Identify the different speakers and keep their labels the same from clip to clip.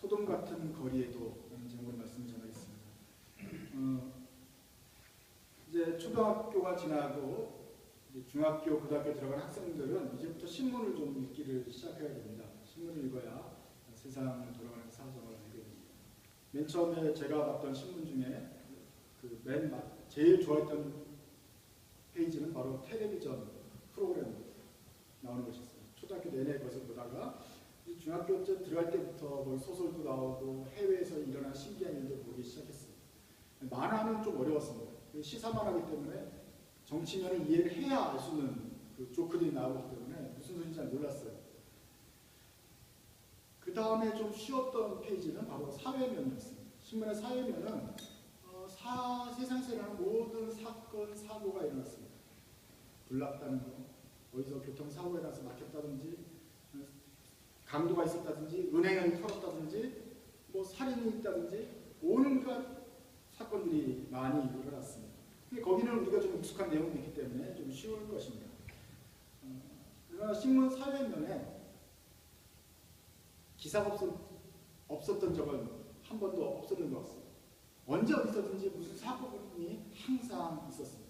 Speaker 1: 소돔 같은 거리에도 라는 제목으로 말씀을 전하겠습니다. 이제 초등학교가 지나고 이제 중학교, 고등학교 들어간 학생들은 이제부터 신문을 좀 읽기를 시작해야 됩니다. 신문을 읽어야 세상을 돌아가는 사정을 알게 됩니다. 맨 처음에 제가 봤던 신문 중에 제일 좋아했던 페이지는 바로 텔레비전 프로그램 나오는 것이었어요. 초등학교 내내 그것을 보다가 중학교 때 들어갈 때부터 뭐 소설도 나오고 해외에서 일어난 신기한 일도 보기 시작했어요. 만화는 좀 어려웠습니다. 시사만 하기 때문에 정치면을 이해를 해야 알 수 있는 그 조크들이 나오기 때문에 무슨 소리인지 잘 몰랐어요. 그 다음에 좀 쉬웠던 페이지는 바로 사회면이었습니다. 신문의 사회면은 세상에서 일어나는 모든 사건, 사고가 일어났습니다. 불났다는 거, 어디서 교통사고에 나서 막혔다든지, 강도가 있었다든지, 은행을 털었다든지, 뭐 살인이 있다든지, 온갖 사건들이 많이 일어났습니다. 근데 거기는 우리가 좀 익숙한 내용이 있기 때문에 좀 쉬울 것입니다. 그러나 신문 사회면에 기사가 없었던 적은 한 번도 없었는 것 같습니다. 언제 어디서든지 무슨 사건이 항상 있었습니다.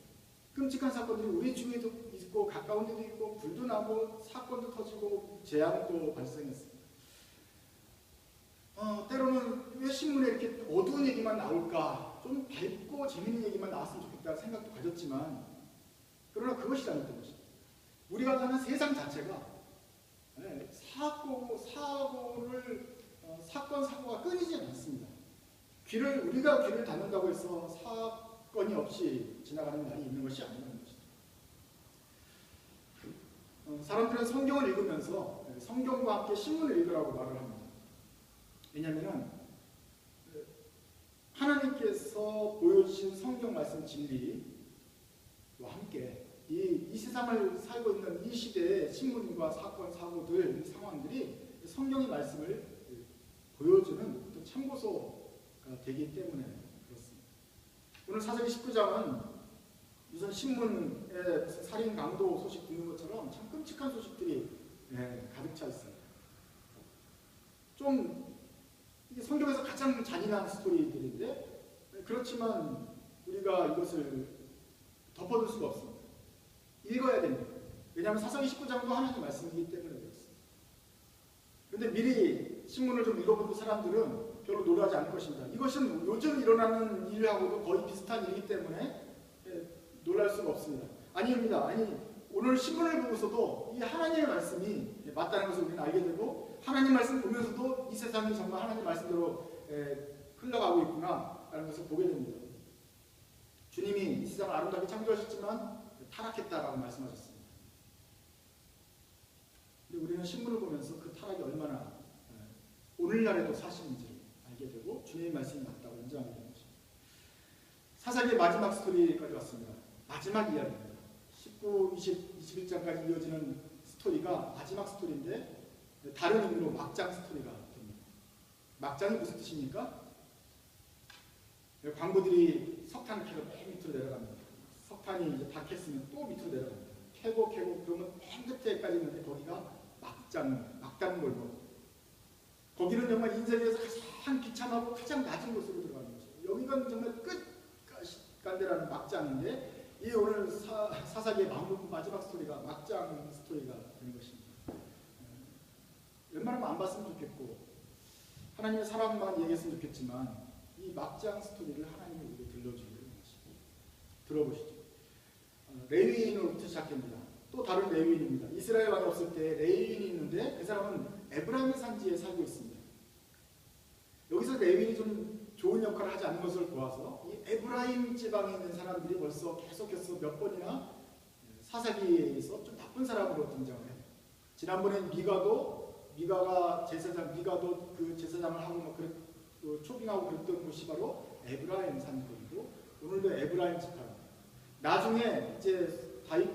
Speaker 1: 끔찍한 사건들이 우리 주위에도 있고 가까운 데도 있고 불도 나고 사건도 터지고 재앙도 발생했습니다. 때로는 왜 신문에 이렇게 어두운 얘기만 나올까? 좀 밝고 재밌는 얘기만 나왔으면 좋겠다는 생각도 가졌지만 그러나 그것이 잘못된 것입니다. 우리가 사는 세상 자체가 사건, 사고가 끊이지 않습니다. 우리가 귀를 닫는다고 해서 사건이 없이 지나가는 날이 있는 것이 아니라는 것입니다. 사람들은 성경을 읽으면서 성경과 함께 신문을 읽으라고 말을 합니다. 왜냐하면 하나님께서 보여주신 성경 말씀 진리와 함께 이 세상을 살고 있는 이 시대의 신문과 사건, 사고들, 상황들이 성경의 말씀을 보여주는 어떤 참고소가 되기 때문에 그렇습니다. 오늘 사사기 19장은 우선 신문에 살인, 강도 소식 듣는 것처럼 참 끔찍한 소식들이 가득 차 있습니다. 좀 이게 성경에서 가장 잔인한 스토리들인데 그렇지만 우리가 이것을 덮어둘 수가 없습니다. 읽어야 됩니다. 왜냐하면 사사기 19장도 하나님의 말씀이기 때문에 그렇습니다. 그런데 미리 신문을 좀 읽어본 사람들은 별로 놀라지 않을 것입니다. 이것은 요즘 일어나는 일하고도 거의 비슷한 일이기 때문에 놀랄 수가 없습니다. 아닙니다. 오늘 신문을 보고서도 이 하나님의 말씀이 맞다는 것을 우리는 알게 되고 하나님 말씀 보면서도 이 세상이 정말 하나님 말씀대로 흘러가고 있구나라는 것을 보게 됩니다. 주님이 이 세상을 아름답게 창조하셨지만 타락했다라고 말씀하셨습니다. 근데 우리는 신문을 보면서 그 타락이 얼마나 오늘날에도 사실인지를 알게 되고 주님의 말씀이 맞다고 인정하게 되는 것입니다. 사사기의 마지막 스토리까지 왔습니다. 마지막 이야기입니다. 19, 20, 21장까지 이어지는 스토리가 마지막 스토리인데 다른 의미로 막장 스토리가 됩니다. 막장이 무슨 뜻입니까? 광부들이 석탄을 캐고 맨 밑으로 내려갑니다. 석탄이 이제 다 캤으면 또 밑으로 내려갑니다. 캐고 그러면 맨 끝에까지 있는데 거기가 막단골목. 거기는 정말 인생에서 가장 비참하고 가장 낮은 곳으로 들어가는 것이에요. 여기가 정말 끝간데라는 막장인데 이 오늘 사사기의 마지막 스토리가 막장 스토리가 되는 것입니다. 웬만하면 안 봤으면 좋겠고 하나님의 사랑만 얘기했으면 좋겠지만 이 막장 스토리를 하나님이 우리에게 들려주기를 원하시고 들어보시죠. 레위인으로부터 시작됩니다. 또 다른 레위인입니다. 이스라엘 왕이 없을 때 레위인이 있는데 그 사람은 에브라임 산지에 살고 있습니다. 여기서 레위인이 좀 좋은 역할을 하지 않는 것을 보아서 이 에브라임 지방에 있는 사람들이 벌써 계속해서 몇 번이나 사사기에서 좀 나쁜 사람으로 등장을 해요. 지난번엔 미가가 그 제사장을 하고 막 초빙하고 그랬던 곳이 바로 에브라임 산지이고 오늘도 에브라임 지파입니다. 나중에 이제 다윗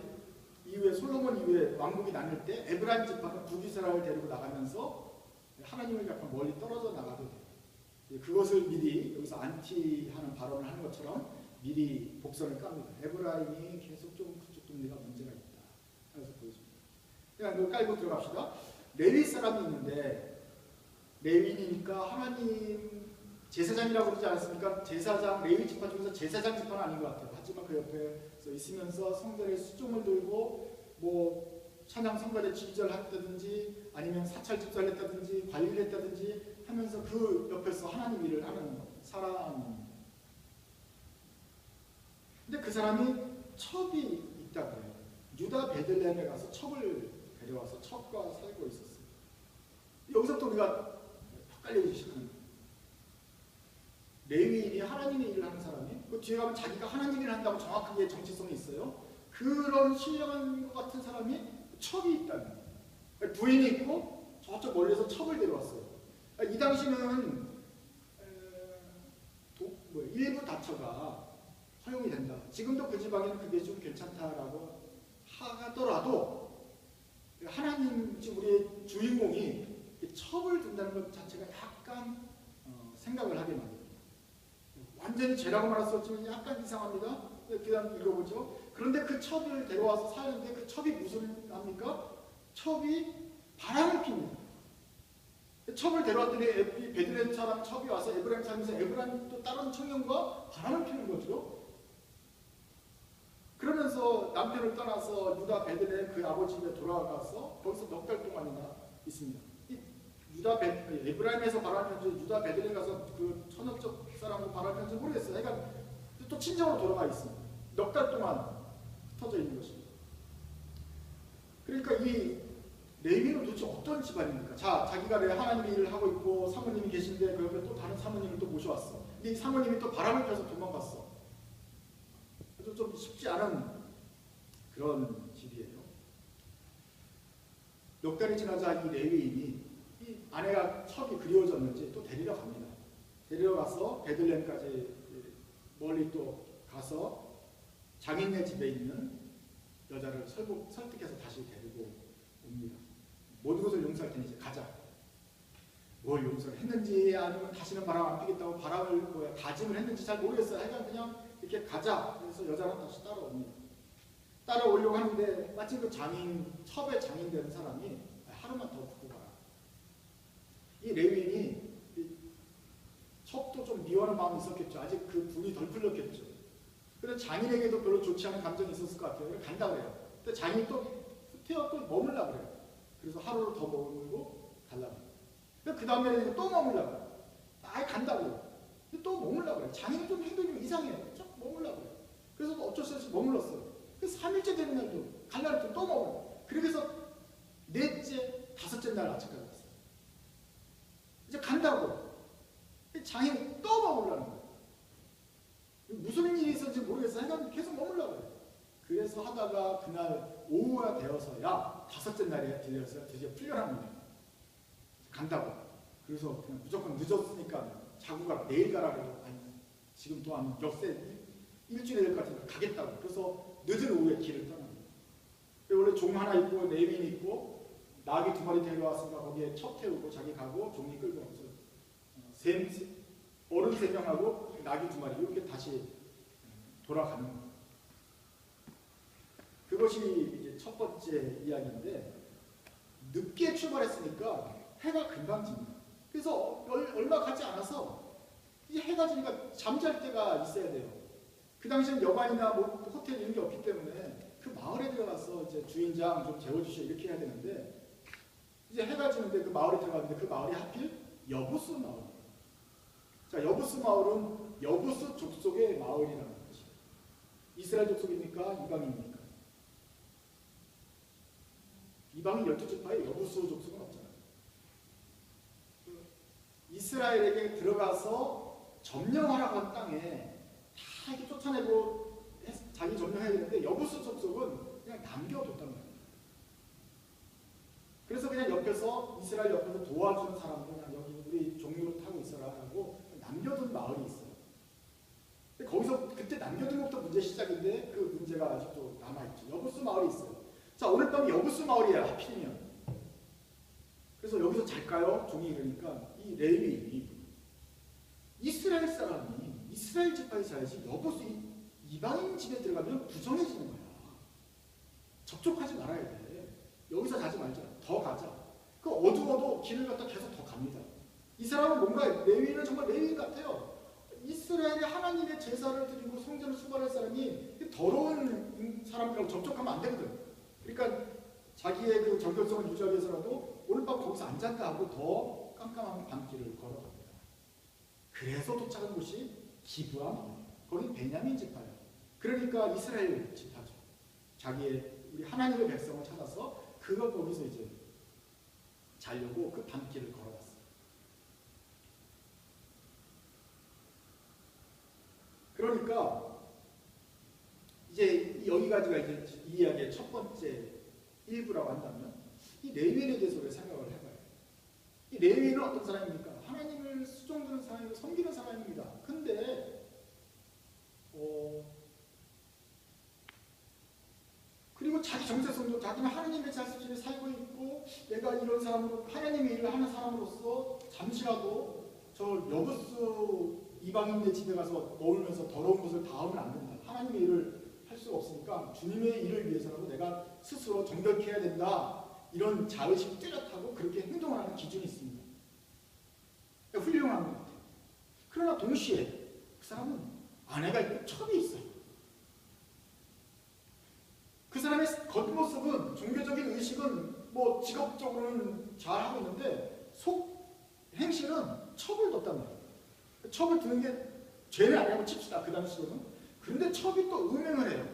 Speaker 1: 이후에 솔로몬 이후에 왕국이 나눌 때 에브라임 지파는 북이스라엘을 데리고 나가면서 하나님을 약간 멀리 떨어져 나가게 돼요. 그것을 미리 여기서 안티하는 발언을 하는 것처럼 미리 복선을 깝니다. 에브라임이 계속 좀 그쪽 동네가 문제가 있다. 그래서 보여줍니다. 그냥 이거 깔고 들어갑시다. 레위 사람이 있는데 레위인이니까 하나님 제사장이라고 그러지 않았습니까? 제사장, 레위 지파 중에서 제사장 지파는 아닌 것 같아요. 하지만 그 옆에서 있으면서 성전에 수종을 들고 뭐 찬양 성가대 지휘자를 했다든지 아니면 사찰 집사를 했다든지 관리를 했다든지 하면서 그 옆에서 하나님 일을 하는 사람입니다. 근데 그 사람이 첩이 있다고 해요. 유다 베들레헴에 가서 첩을 데려와서 첩과 살고 있었어요. 여기서부터 우리가 헷갈리기 시작합니다. 레위인이 하나님의 일을 하는 사람이 그 뒤에 가면 자기가 하나님 일을 한다고 정확하게 정체성이 있어요. 그런 신령한 것 같은 사람이 첩이 있다는 거예요. 부인이 있고 저쪽 멀리서 첩을 데려왔어요. 이 당시는 일부 다처가 허용이 된다. 지금도 그 지방에는 그게 좀 괜찮다라고 하더라도 하나님 지금 우리의 주인공이 첩을 둔다는 것 자체가 약간 생각을 하게 만듭니다. 완전히 죄라고 말할 수 없지만 약간 이상합니다. 그냥 읽어보죠. 그런데 그 첩을 데려와서 사는데 그 첩이 무슨 합니까? 첩이 바람을 핍니다. 첩을 데려왔더니 베들레헴 사람 첩이 와서 에브라임 살면서 에브라임 또 다른 청년과 바람을 피는 거죠. 그러면서 남편을 떠나서 유다 베들레헴 그 아버지 집에 돌아가서 거기서 넉 달 동안이나 있습니다. 에브라임에서 바람을 피는지 유다 베들레헴 가서 그 천역적 사람으로 바람을 피는지 모르겠어요. 그러니까 또 친정으로 돌아가 있습니다. 넉 달 동안 흩어져 있는 것입니다. 그러니까 이 레위는 도대체 어떤 집안입니까? 자, 자기가 왜 하나님의 일을 하고 있고 사모님이 계신데 그 옆에 또 다른 사모님을 또 모셔왔어. 근데 이 사모님이 또 바람을 펴서 도망갔어. 그래서 좀 쉽지 않은 그런 집이에요. 몇 달이 지나자 이 레위인이 이 아내가 첩이 그리워졌는지 또 데리러 갑니다. 데리러 가서 베들레헴까지 멀리 또 가서 장인네 집에 있는 여자를 설득해서 다시 데리고 옵니다. 모든 것을 용서할 테니 이제 가자. 뭘 용서를 했는지 아니면 다시는 바람 안 피겠다고 바람을 다짐을 했는지 잘 모르겠어요. 하여간 그냥 이렇게 가자. 그래서 여자는 다시 따라옵니다. 따라오려고 하는데 마침 그 첩의 장인 되는 사람이 하루만 더 두고 가라. 이 레위인이 첩도 좀 미워하는 마음이 있었겠죠. 아직 그 분이 덜 풀렸겠죠. 그래서 장인에게도 별로 좋지 않은 감정이 있었을 것 같아요. 그래서 간다 그래요. 근데 장인이 또 후퇴어 또 머물라 그래요. 그래서 하루를 더 머물고 가려고. 그 다음에 또 머물라 그래요. 아예 간다고. 근데 또 머물라 그래요. 장인은 좀 행동이 좀 이상해요. 좀 머물라 그래요. 그래서 어쩔 수 없이 머물렀어요. 그래서 3일째 되는 날도 갈라 그랬더니 또 머물러. 그래서 넷째, 다섯째 날 아침까지 왔어요. 이제 간다고. 장인이 또 머물라는 거예요. 무슨 일이 있었는지 모르겠어요. 하여간 계속 머물라 그래요. 그래서 하다가 그날 오후가 되어서야 다섯째 날에 들려서 드디어 풀려납니다. 간다고. 그래서 그냥 무조건 늦었으니까 자고 가라. 내일 가라. 그래서 아니 지금 또 한 역세 일주일이 될 것 같으니까 가겠다고. 그래서 늦은 오후에 길을 떠납니다. 원래 종 하나 있고 레위인이 있고 나귀 2마리 데려왔으니까 거기에 첩 태우고 자기 가고 종이 끌고 와서 어른 3명하고 나귀 2마리 이렇게 다시 돌아가는 거예요. 그것이 이제 첫 번째 이야기인데 늦게 출발했으니까 해가 금방 집니다. 그래서 얼마 가지 않아서 이 해가 지니까 잠잘 때가 있어야 돼요. 그 당시엔 여관이나 뭐 호텔 이런 게 없기 때문에 그 마을에 들어가서 이제 주인장 좀 재워주시오 이렇게 해야 되는데 이제 해가 지는데 그 마을에 들어갔는데 그 마을이 하필 여부스 마을이에요. 자, 여부스 마을은 여부스 족속의 마을이라는 것이에요. 이스라엘 족속입니까? 이방인입니까? 이방인 12지파에 여부스 족속은 없잖아요. 이스라엘에게 들어가서 점령하라고 한 땅에 다 이렇게 쫓아내고 자기 점령해야 되는데 여부스 족속은 그냥 남겨뒀단 말이에요. 그래서 그냥 옆에서 이스라엘 옆에서 도와주는 사람들 그냥 여기 우리 종류로 타고 있어라 라고 남겨둔 마을이 있어요. 근데 거기서 그때 남겨둔 것부터 문제 시작인데 그 문제가 아직도 남아있죠. 여부스 마을이 있어요. 자, 오늘 밤 여부스 마을이에요. 하필이면. 그래서 여기서 잘까요? 종이 이러니까 이 레위인이 이스라엘 사람이 이스라엘 지파에 살지 여부스 이방인 집에 들어가면 부정해지는 거야. 접촉하지 말아야 돼. 여기서 자지 말자. 더 가자. 그 어두워도 길을 갖다 계속 더 갑니다. 이 사람은 뭔가 레위인은 정말 레위인 같아요. 이스라엘이 하나님의 제사를 드리고 성전을 수발할 사람이 더러운 사람들하고 접촉하면 안 되거든. 그러니까 자기의 그 정결성을 유지하기 위해서라도 오늘 밤 거기서 앉았다 하고 더 깜깜한 밤길을 걸어갑니다. 그래서 도착한 곳이 기브아, 거기 베냐민 지파예요. 그러니까 이스라엘 지파죠. 자기의 우리 하나님의 백성을 찾아서 그가 거기서 이제 자려고 그 밤길을 걸어갔어요. 그러니까 이제 여기까지가 이제 이 이야기의 첫 번째 일부라고 한다면 이 레위인에 대해서 우리가 생각을 해봐요. 이 레위인은 어떤 사람입니까? 하나님을 수종드는 사람이고 섬기는 사람입니다. 근데 그리고 자기 정체성도 자기는 하나님의 자식들이 살고 있고 내가 이런 사람으로 하나님의 일을 하는 사람으로서 잠시라도 저 여부수 이방인의 집에 가서 머물면서 더러운 것을 닿으면 안 된다. 하나님의 일을 할 수가 없으니까 주님의 일을 위해서라도 내가 스스로 정결케 해야 된다. 이런 자의식이 뚜렷하고 그렇게 행동을 하는 기준이 있습니다. 그러니까 훌륭한 것 같아요. 그러나 동시에 그 사람은 아내가 있고 첩이 있어요. 그 사람의 겉모습은 종교적인 의식은 뭐 직업적으로는 잘하고 있는데 속 행실은 첩을 뒀단 말이에요. 첩을 두는 게 죄는 아니라고 칩시다. 그 당시로는. 그런데 첩이 또 음행을 해요.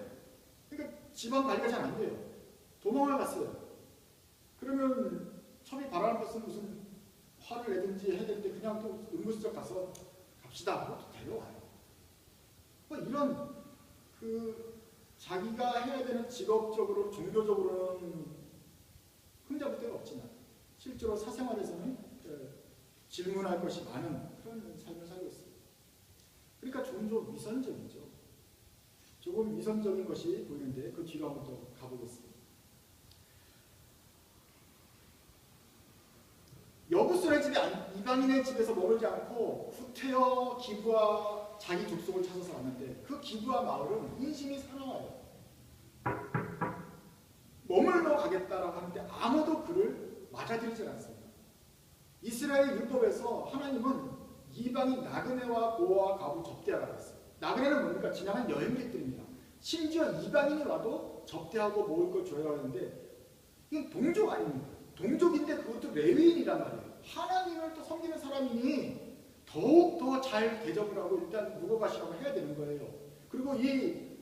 Speaker 1: 그러니까 집안 관리가 잘 안 돼요. 도망을 갔어요. 그러면 첩이 바라는 것은 무슨 화를 내든지 해야 되는데 그냥 또 은근슬쩍 가서 갑시다 하고 또 데려와요. 뭐 이런 자기가 해야 되는 직업적으로 종교적으로는 흠잡을 없지만 실제로 사생활에서는 질문할 것이 많은 그런 삶을 살고 있습니다. 그러니까 좀 위선적이죠. 조금 위선적인 것이 보이는데 그 뒤로 한번 더 가보겠습니다. 여부수의 집에 이방인의 집에서 머물지 않고 후퇴어 기브아 자기 족속을 찾아서 왔는데 그 기브아 마을은 인심이 사나워요. 머물러 가겠다라고 하는데 아무도 그를 맞아들이지 않습니다. 이스라엘 율법에서 하나님은 이방인 나그네와 고아와 과부 접대하라고 했어요. 나그네는 뭡니까? 지나간 여행객들입니다. 심지어 이방인이 와도 접대하고 먹을 걸 줘야 하는데 이건 동족 아닙니까? 동족인데 그것도 레위인이란 말이에요. 하나님을 또 섬기는 사람이니 더욱 더 잘 대접을 하고 일단 묵어가시라고 해야 되는 거예요. 그리고 이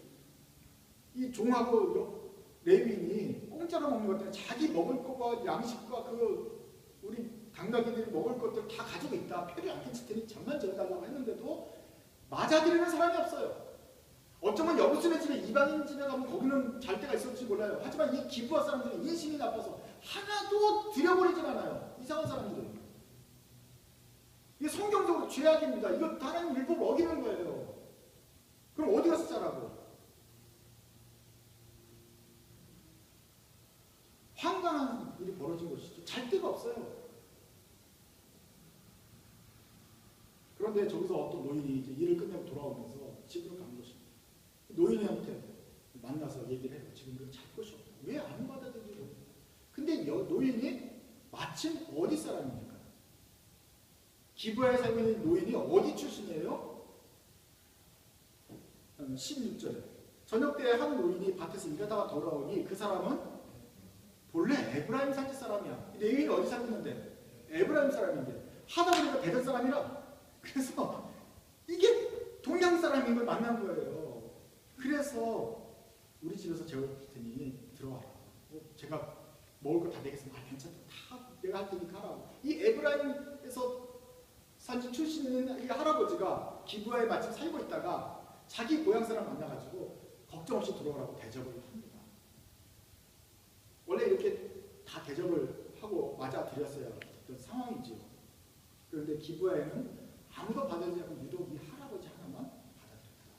Speaker 1: 종하고 레위인이 공짜로 먹는 것 때문에 자기 먹을 것과 양식과 우리 당나귀들이 먹을 것들 다 가지고 있다. 표를 안 끼칠 테니 잠만 재워달라고 했는데도 맞아들이는 사람이 없어요. 어쩌면 여부수의 집에 이방인 집에 가면 거기는 잘 때가 있을지 몰라요. 하지만 이 기브아 사람들은 인심이 나빠서 하나도 들여버리진 않아요. 이상한 사람들은. 이게 성경적으로 죄악입니다. 이거 하나님 율법을 어기는 거예요. 그럼 어디 가서 자라고? 황당한 일이 벌어진 것이죠. 잘 데가 없어요. 그런데 저기서 어떤 노인이 이제 일을 끝내고 돌아오면서 집으로 간 것입니다. 노인한테 만나서 얘기를 해요. 지금 잘 것이 없다. 왜 안 받아들이려고? 근데 노인이 마침 어디 사람입니까? 기브아에 살고 있는 노인이 어디 출신이에요? 16절. 저녁 때 한 노인이 밭에서 일하다가 돌아오니 그 사람은 본래 에브라임 산지 사람이야. 레위인이 어디 살고 있는데? 에브라임 사람인데. 하다 보니까 베델 사람이라. 그래서 이게 동양 사람인 걸 만난 거예요. 그래서 우리 집에서 재울 테니 들어와라. 제가 먹을 거 다 내겠으면 괜찮다. 다 내가 할 테니까 하라고. 이 에브라임에서 산지 출신 있는 이 할아버지가 기브아에 마침 살고 있다가 자기 고향 사람 만나가지고 걱정 없이 들어오라고 대접을 합니다. 원래 이렇게 다 대접을 하고 맞아들였어야 했던 상황이지요. 그런데 기브아에는 아무도 받아들이지 않고 유독 이 할아버지 하나만 받아들였다.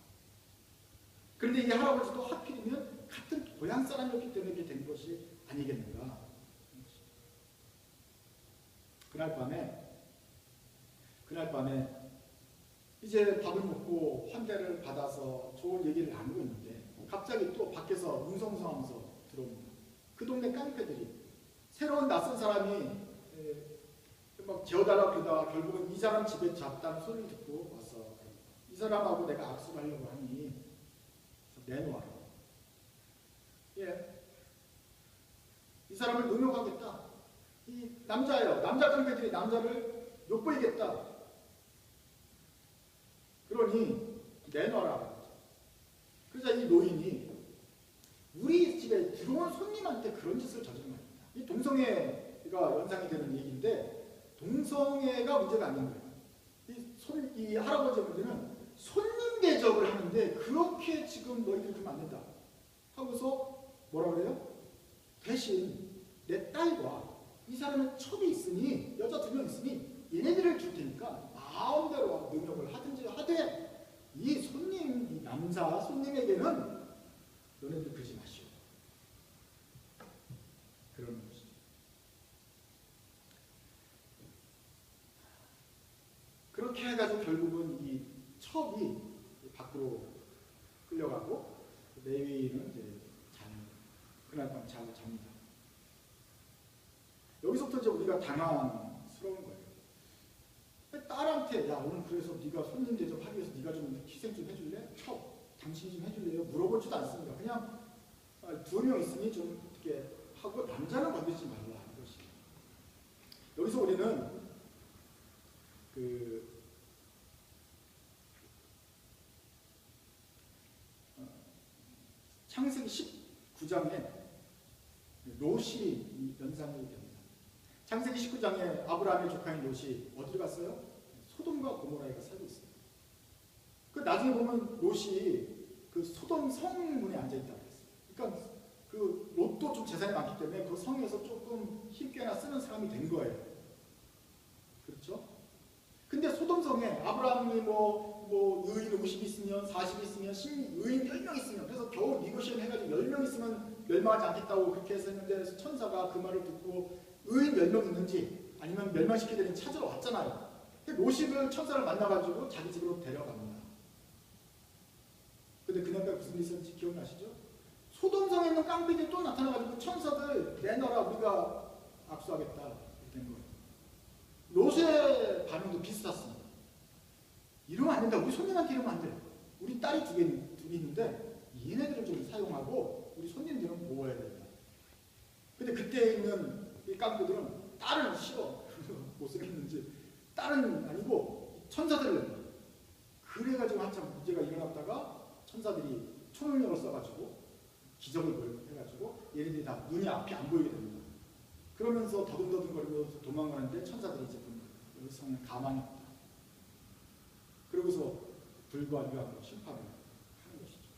Speaker 1: 그런데 이 할아버지도 하필이면 같은 고향 사람이었기 때문에 이렇게 된 것이 아니겠는가. 그날 밤에 이제 밥을 먹고 환대를 받아서 좋은 얘기를 나누고 있는데 갑자기 또 밖에서 웅성웅성하면서 들어옵니다. 그 동네 깡패들이 새로운 낯선 사람이 막 재워달라고 그러다가 결국은 이 사람 집에 잡다는 소리를 듣고 와서 이 사람하고 내가 악수를 하려고 하니 내놓아라. 예. 이 사람을 능욕하겠다. 이 남자예요. 남자 깡패들이 남자를 욕보이겠다. 그러니 내놔라. 그래서 이 노인이 우리 집에 들어온 손님한테 그런 짓을 저지른 겁니다. 이 동성애가 연상이 되는 얘기인데 동성애가 문제가 아닌 거예요. 이 할아버지 문제는 손님 대접을 하는데 그렇게 지금 너희들 좀 안 된다 하고서 뭐라 그래요? 대신 내 딸과 이 사람은 첩이 있으니 여자 2명 있으니 얘네들을 줄 테니까 마음대로 능력을 하든지 하되 이 손님, 이 남자 손님에게는 너네들 그러지 마시오. 그러는 것이죠. 그렇게 해가지고 결국은 이 첩이 밖으로 끌려가고 레위인은 이제 그날 밤 잠을 잡니다. 여기서부터 이제 우리가 당황스러운 거예요. 딸한테 야 오늘 그래서 네가 손님 대접하기 위해서 네가 좀 희생 좀 해줄래? 당신이 좀 해줄래요? 물어보지도 않습니다. 그냥 2명 있으니 좀 어떻게 하고 남자는 건드리지 말라 하는 것이. 여기서 우리는 창세기 19장에 롯이 연상이 됩니다. 창세기 19장에 아브라함의 조카인 롯이 어디로 갔어요? 소돔과 고모라에 살고 있어요. 그 나중에 보면 롯이 그 소돔 성문에 앉아 있다고 했어요. 그러니까 그 롯도 좀 재산이 많기 때문에 그 성에서 조금 힘께나 쓰는 사람이 된 거예요. 그렇죠? 근데 소돔 성에 아브라함이 뭐 의인 50 있으면 40 있으면 의인 10명 있으면 그래서 겨우 니고시ए이션 해가지고 10명 있으면 멸망하지 않겠다고 그렇게 했었는데 천사가 그 말을 듣고 의인 10명 있는지 아니면 멸망시켜야 되는지 찾으러 왔잖아요. 롯이 천사를 만나가지고 자기 집으로 데려갑니다. 근데 그날가 무슨 일이 있었는지 기억나시죠? 소돔성에 있는 깡패들이 또 나타나가지고 천사들 내놔라 우리가 압수하겠다 이렇게 된 거예요. 롯의 반응도 비슷했습니다. 이러면 안 된다. 우리 손님한테 이러면 안 돼. 우리 딸이 둘이 있는데 얘네들을 좀 사용하고 우리 손님들은 보호해야 된다. 근데 그때 있는 이 깡패들은 딸은 싫어. 못생겼는지 딸은 아니고 천사들을 그래가지고 한참 문제가 일어났다가 천사들이 초능력을 써가지고 기적을 해가지고 얘네들이 다 눈이 앞이 안 보이게 됩니다. 그러면서 더듬더듬거리면서 도망가는데 천사들이 이제 여기 성에 가만히 없다. 그러고서 불과 유하고 심판을 하는 것이죠.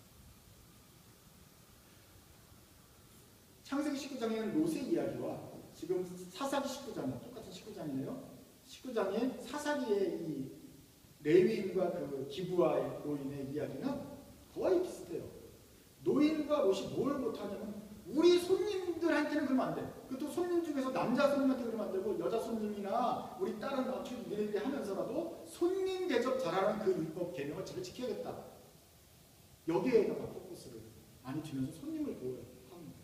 Speaker 1: 창세기 19장에는 롯의 이야기와 지금 사사기 19장 똑같은 19장이네요. 19장의 사사기의 이 레위인과 그 기브아의 노인의 이야기는 거의 비슷해요. 노인과 롯이 뭘 못하냐면 우리 손님들한테는 그러면 안 돼. 그것도 손님 중에서 남자 손님한테 그러면 안 되고 여자 손님이나 우리 딸은 어떻게 니네들이 하면서라도 손님 대접 잘하는 그 율법 계명을 잘 지켜야겠다. 여기에다가 포커스를 많이 두면서 손님을 보호하는 거예요.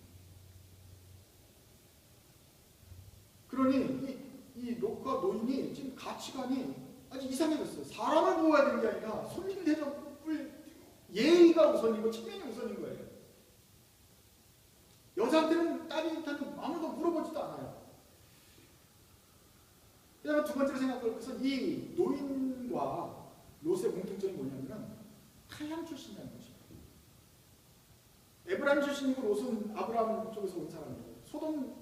Speaker 1: 그러니 이 롯과 노인이 지금 가치관이 아주 이상해졌어요. 사람을 보호해야 되는 게 아니라 손님 대접을 예의가 우선이고 측면이 우선인 거예요. 여자한테는 딸한테는 아무도 물어보지도 않아요. 그다음에 두 번째로 생각할 것은 이 노인과 롯의 공통점이 뭐냐면 칼람 출신이라는 것입니다. 에브라임 출신이고 롯은 아브라함 쪽에서 온 사람이고 소돔이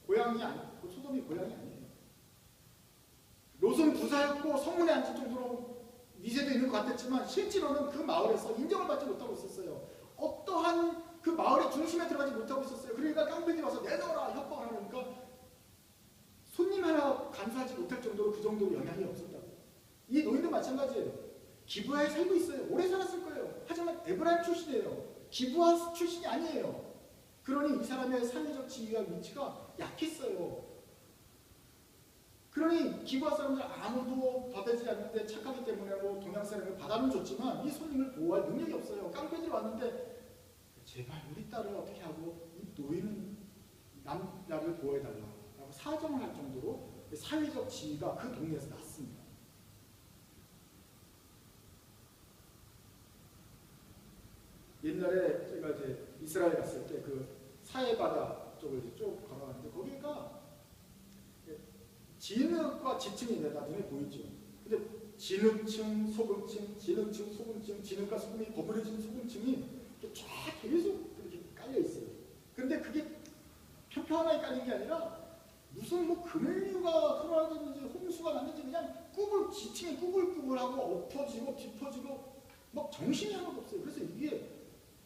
Speaker 1: 고향이 아니에요. 롯은 부자였고 성문에 앉을 정도로 위세도 있는 것 같았지만 실제로는 그 마을에서 인정을 받지 못하고 있었어요. 어떠한 그 마을의 중심에 들어가지 못하고 있었어요. 그러니까 깡패들이 와서 내놓으라 협박을 하니까 손님 하나 간수하지 못할 정도로 그 정도로 영향이 없었다고. 이 노인도 마찬가지예요. 기브아에 살고 있어요. 오래 살았을 거예요. 하지만 에브라임 출신이에요. 기브아 출신이 아니에요. 그러니 이 사람의 사회적 지위와 위치가 약했어요. 그러니 기브아 사람들 아무도 받아주지 않는데 착하기 때문에 뭐 동양 사람을 받아는 줬지만 이 손님을 보호할 능력이 없어요. 깡패들이 왔는데 제발 우리 딸을 어떻게 하고 이 노인은 남자를 보호해달라고 사정을 할 정도로 사회적 지위가 그 동네에서 났습니다. 옛날에 제가 이제 이스라엘 갔을 때 그 사해바다 쪽을 이제 쭉 걸어갔는데 거기가 진흙과 지층이 다 눈에 보이죠. 근데 진흙층, 소금층, 진흙층, 소금층, 진흙과 소금이 버무려진 소금층이 쫙 계속 이렇게 깔려 있어요. 근데 그게 평평하게 깔린 게 아니라 무슨 뭐 급류가 흘러나든지 홍수가 났는지 그냥 지층이 꾸불꾸불하고 엎어지고 뒤퍼지고 막 정신이 하나도 없어요. 그래서 이게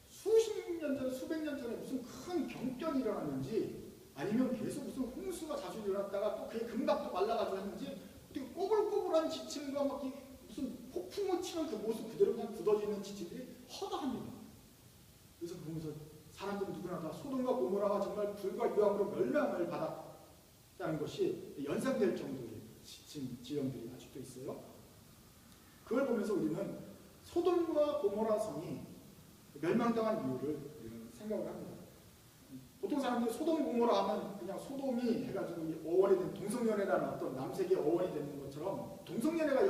Speaker 1: 수십 년 전, 수백 년 전에 무슨 큰 경변이 일어났는지 아니면 계속 무슨 홍수가 자주 일어났다가 또 그게 금방 또 말라가지고 했는지 어떻게 꼬불꼬불한 지층과 막 무슨 폭풍을 치는 그 모습 그대로 그냥 굳어져 있는 지층들이 허다합니다. 그래서 보면서 사람들은 누구나 다 소돔과 고모라가 정말 불과 유황으로 멸망을 받았다는 것이 연상될 정도의 지층, 지형들이 아직도 있어요. 그걸 보면서 우리는 소돔과 고모라 성이 멸망당한 이유를 우리는 생각을 합니다. 보통 사람들이 소돔 고모라 하면 그냥 소돔이 해가지고 어원이 된 동성연애라는 어떤 남색의 어원이 되는 것처럼 동성연애가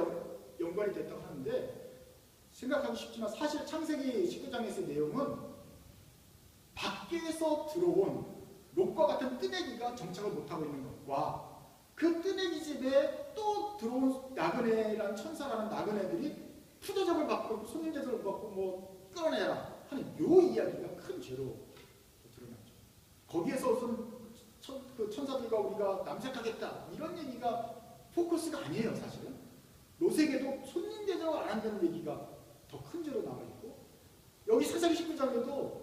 Speaker 1: 연관이 됐다고 하는데 생각하기 쉽지만 사실 창세기 19장에서의 내용은 밖에서 들어온 롯과 같은 뜨내기가 정착을 못하고 있는 것과 그 뜨내기 집에 또 들어온 나그네라는 천사라는 나그네들이 푸대접을 받고 손님 대접을 받고 뭐 끌어내라 하는 요 이야기가 큰 죄로 드러났죠. 거기에서 그 천사들과 우리가 남색하겠다 이런 얘기가 포커스가 아니에요. 사실은 롯에게도 손님 대접을 안 한다는 얘기가 더 큰 죄로 남아있고 여기 사사기 19장에도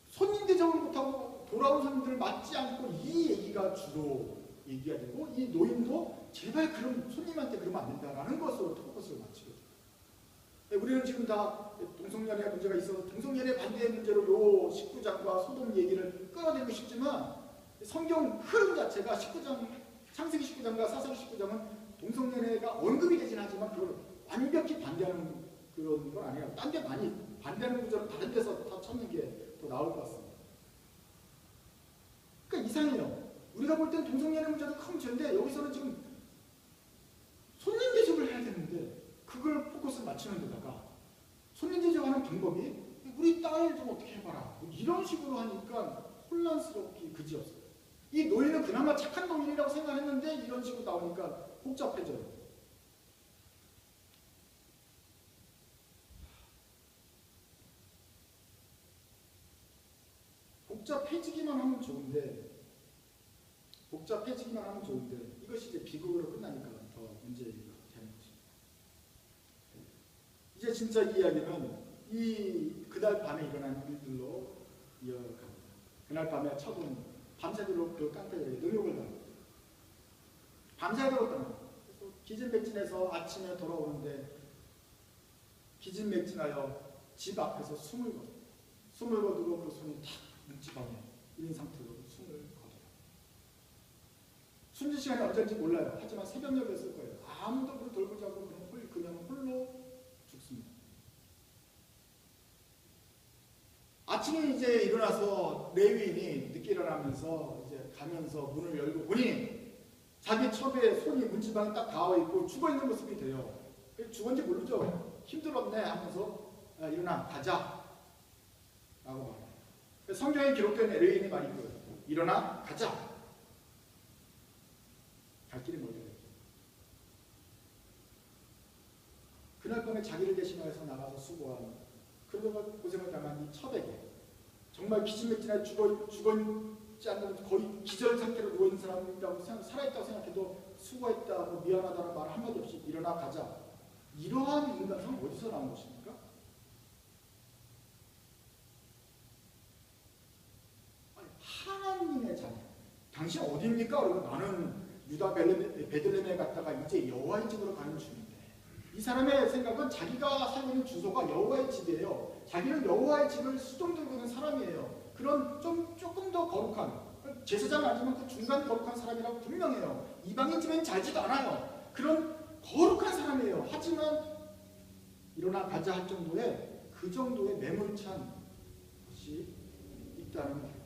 Speaker 1: 손님 대접을 못하고 돌아온 손님들을 맞지 않고 이 얘기가 주로 얘기가 되고 이 노인도 제발 그럼 손님한테 그러면 안 된다라는 것으로 포커스를 맞추거든요. 우리는 지금 다 동성연애 문제가 있어서 동성연애 반대의 문제로 요 19장과 소돔 얘기를 끌어내고 싶지만 성경 흐름 자체가 19장, 창세기 19장과 사사기 19장은 동성연애가 언급이 되진 하지만 그걸 완벽히 반대하는 그런 건 아니에요. 딴 데 많이 반대하는 구절은 다른 데서 다 찾는 게 더 나올 것 같습니다. 그러니까 이상해요. 우리가 볼 땐 동성연애 문제도 큰 문제인데 여기서는 지금 손님 대접을 해야 되는데 그걸 포커스를 맞추는 데다가 손님 대접하는 방법이 우리 딸 좀 어떻게 해봐라 이런 식으로 하니까 혼란스럽기 그지없어요. 이 노인은 그나마 착한 노인이라고 생각했는데 이런 식으로 나오니까 복잡해져요. 복잡해지기만 하면 좋은데 이것이 이제 비극으로 끝나니까 더 문제가 되는 것입니다. 이제 진짜 이 이야기는 그날 밤에 일어난 일들로 이어갑니다. 그날 밤에 첩은 밤새도록 그 깡패에게 능욕을 당합니다. 밤새도록 당합니다. 그래서 기진맥진해서 아침에 돌아오는데 기진맥진하여 집 앞에서 숨을 거두고 그 손이 탁 뭉치방에 있는 상태로 숨을 거둬요. 숨진 시간이 언제인지 몰라요. 하지만 새벽녘이었을 거예요. 아무도 그를 돌보지 않고 그냥 홀로 죽습니다. 아침에 이제 일어나서 레위인이 늦게 일어나면서 이제 가면서 문을 열고 보니 자기 첩에 손이 문지방에 딱 닿아 있고 죽어 있는 모습이 돼요. 죽었는지 모르죠. 힘들었네 하면서 일어나 가자 라고 말해요. 성경에 기록된 레위인의 말이 그거예요. 일어나 가자. 갈 길이 멀게 됐죠. 그날 밤에 자기를 대신하여서 나가서 수고한 그러다가 고생을 당한 이 첩에게 정말 기진맥진하게 죽었지 않는 거의 기절 상태로 누워있는 사람이라고 살아있다고 생각해도 수고했다, 미안하다는 말 한마디 없이 일어나 가자. 이러한 인간성은 어디서 나온 것입니까? 아니, 하나님의 자녀. 당신 어디입니까? 그러고 나는 유다 베들레헴에 갔다가 이제 여호와의 집으로 가는 중인데 이 사람의 생각은 자기가 살고 있는 주소가 여호와의 집이에요. 자기는 여호와의 집을 수종 들고 있는 사람이에요. 그런 조금 더 거룩한 제사장 아니면 그 중간 거룩한 사람이라고 분명해요. 이방인 집엔 살지도 않아요. 그런 거룩한 사람이에요. 하지만 일어나 가자 할 정도의 그 정도의 매몰찬 것이 있다는 거예요.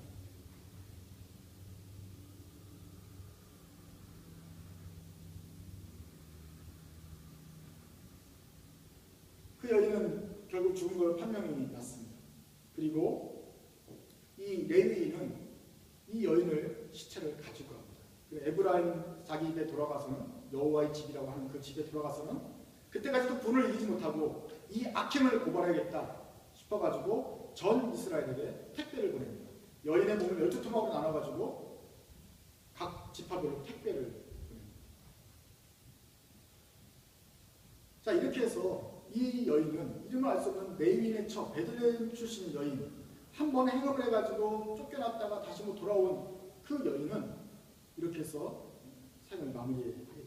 Speaker 1: 결국 죽은 걸 판명이 났습니다. 그리고 이 레위인은 이 여인을 시체를 가지고 갑니다. 에브라임 자기 집에 돌아가서는 여호와의 집이라고 하는 그 집에 돌아가서는 그때까지도 분을 이기지 못하고 이 악행을 고발하겠다 싶어가지고 전 이스라엘에게 택배를 보냅니다. 여인의 몸을 12토막으로 나눠가지고 각 지파별로 택배를 보냅니다. 자, 이렇게 해서 이 여인은 이름을 알 수 없는 레위인의 처 베들레헴 출신 여인, 한 번 행업을 해가지고 쫓겨났다가 다시 뭐 돌아온 그 여인은 이렇게 해서 삶을 마무리하게 됩니다.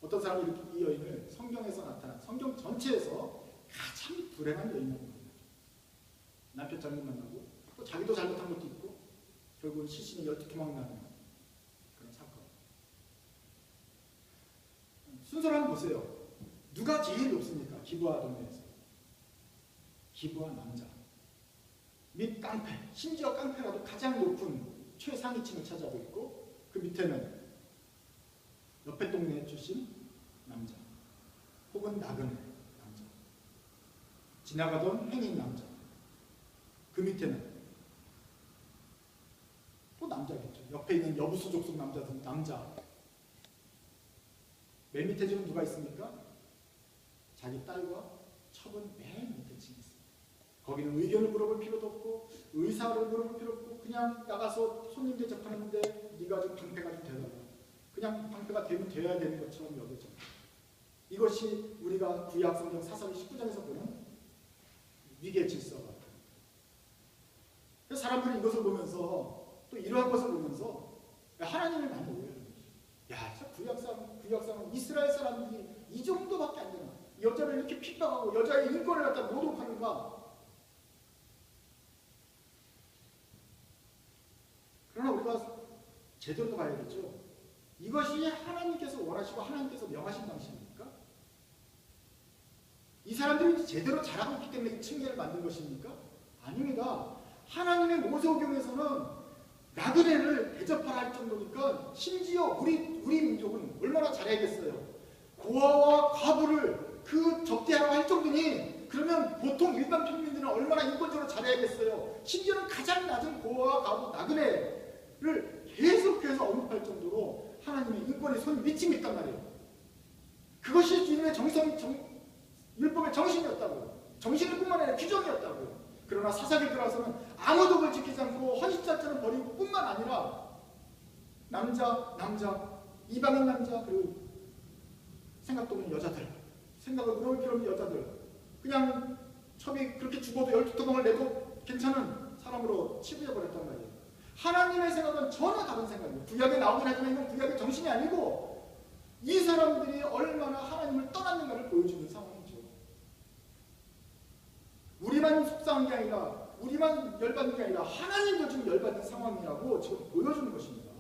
Speaker 1: 어떤 사람이 이렇게 이 여인을 성경에서 나타난 성경 전체에서 가장 불행한 여인이라고 합니다. 남편 잘못 만나고 또 자기도 잘못한 것도 있고 결국은 시신이 12토막 나는 그런 사건. 순서를 한번 보세요. 누가 제일 높습니까? 기브아 동네에서. 기브아 남자 및 깡패, 심지어 깡패라도 가장 높은 최상위층을 차지하고 있고 그 밑에는 옆에 동네 출신 남자 혹은 나그네 남자, 지나가던 행인 남자, 그 밑에는 또 남자겠죠. 옆에 있는 여부수 족속 남자. 맨 밑에 지금 누가 있습니까? 자기 딸과 첩은 맨 밑에 층에 있습니다. 거기는 의견을 물어볼 필요도 없고 의사를 물어볼 필요 없고 그냥 나가서 손님 대접하는데 네가 좀 방패가 좀 되더라. 그냥 방패가 되면 돼야 되는 것처럼 여겨져. 이것이 우리가 구약 성경 사사기 19장에서 보는 위계 질서 같아요. 그래서 사람들이 이것을 보면서 또 이러한 것을 보면서 하나님을 많이 오해하는 거죠. 야, 저 구약사는 이스라엘 사람들이 이 정도밖에 안 되나? 여자를 이렇게 핍박하고 여자의 인권을 갖다 모독하는가? 그러나 우리가 제대로 봐야겠죠. 이것이 하나님께서 원하시고 하나님께서 명하신 방식입니까? 이 사람들이 제대로 잘하고 있기 때문에 이 층계를 만든 것입니까? 아닙니다. 하나님의 모세오경에서는 나그네를 대접하라 할 정도니까 심지어 우리 민족은 얼마나 잘해야겠어요. 고아와 과부를 그 접대하라고 할 정도니 그러면 보통 일반 평민들은 얼마나 인권적으로 잘해야겠어요. 심지어는 가장 낮은 고아와 과부 나그네를 계속해서 언급할 정도로 하나님의 인권에 손이 미치고 있단 말이에요. 그것이 주님의 율법의 정신이었다고요. 정신일 뿐만 아니라 규정이었다고요. 그러나 사사기 들어와서는 아무도 그걸 지키지 않고 헌신자처럼 버리고 뿐만 아니라 남자, 이방인 남자, 그리고 생각도 없는 여자들, 생각을 물어볼 필요 없는 여자들, 그냥 첩이 그렇게 죽어도 12토막을 내도 괜찮은 사람으로 치부해버렸단 말이에요. 하나님의 생각은 전혀 다른 생각이에요. 구약에 나오긴 하지만 이건 구약의 정신이 아니고 이 사람들이 얼마나 하나님을 떠났는가를 보여주는 상황이죠. 우리만 속상한 게 아니라 우리만 열받는 게 아니라 하나님도 지금 열받는 상황이라고 지금 보여주는 것입니다.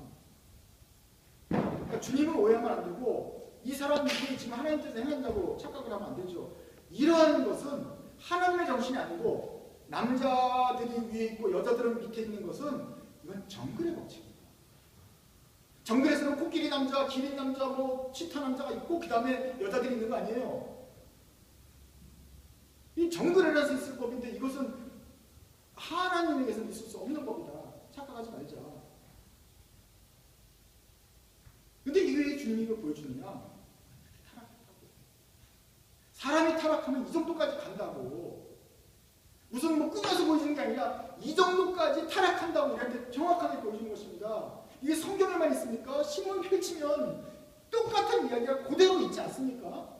Speaker 1: 그러니까 주님을 오해하면 안 되고 이 사람들이 지금 하나님 뜻을 행한다고 착각을 하면 안 되죠. 이러한 것은 하나님의 정신이 아니고 남자들이 위에 있고 여자들은 밑에 있는 것은 이건 정글의 법칙입니다. 정글에서는 코끼리 남자, 기린 남자, 뭐 치타 남자가 있고 그 다음에 여자들이 있는 거 아니에요. 이 정글에라서 있을 법인데 이것은 하나님에게서는 있을 수 없는 법이다. 착각하지 말자. 근데 이게 왜 주님이 이걸 보여주느냐? 타락했다고. 사람이 타락하면 이 정도까지 간다고. 무슨 뭐 꾸며서 보여주는 게 아니라 이 정도까지 타락한다고 우리한테 정확하게 보여주는 것입니다. 이게 성경에만 있습니까? 신문 펼치면 똑같은 이야기가 그대로 있지 않습니까?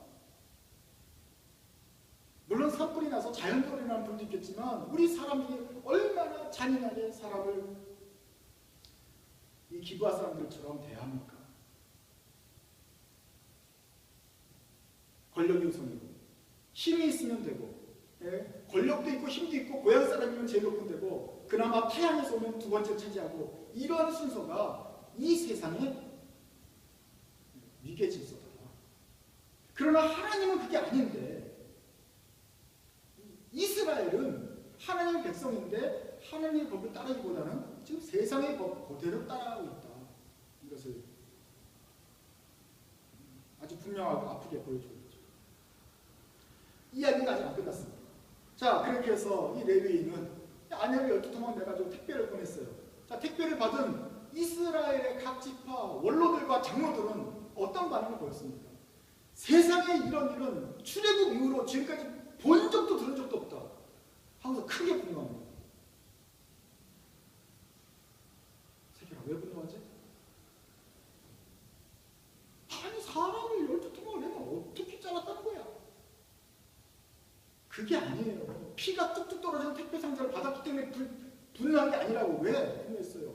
Speaker 1: 물론 산불이 나서 자연적으로 일어나는 분도 있겠지만 우리 사람들이 얼마나 잔인하게 사람을 이 기브아 사람들처럼 대합니까? 권력이 우선이고 힘이 있으면 되고 권력도 있고 힘도 있고 고향 사람이면 제일 높은 되고 그나마 태양에서 오면 두 번째 차지하고 이런 순서가 이 세상의 위계 질서다. 그러나 하나님은 그게 아닌데 이스라엘은 하나님의 백성인데 하나님의 법을 따르기보다는 지금 세상의 법 그대로 따라하고 있다. 이것을 아주 분명하고 아프게 보여주고 있죠. 이야기가 아직 안 끝났습니다. 자, 그렇게 해서 이 레위인은 아내를 12토막 내가지고 택배를 보냈어요. 자, 택배를 받은 이스라엘의 각 지파 원로들과 장로들은 어떤 반응을 보였습니까? 세상에 이런 일은 출애굽 이후로 지금까지 본 적도 들은 적도 없다 하면서 크게 분노합니다. 세계라, 왜 분노하지? 아니, 사람을 12토막을 내면 어떻게 잘랐다는 거야? 그게 아니에요. 피가 뚝뚝 떨어지는 택배 상자를 받았기 때문에 분노한 게 아니라고. 왜 분노했어요?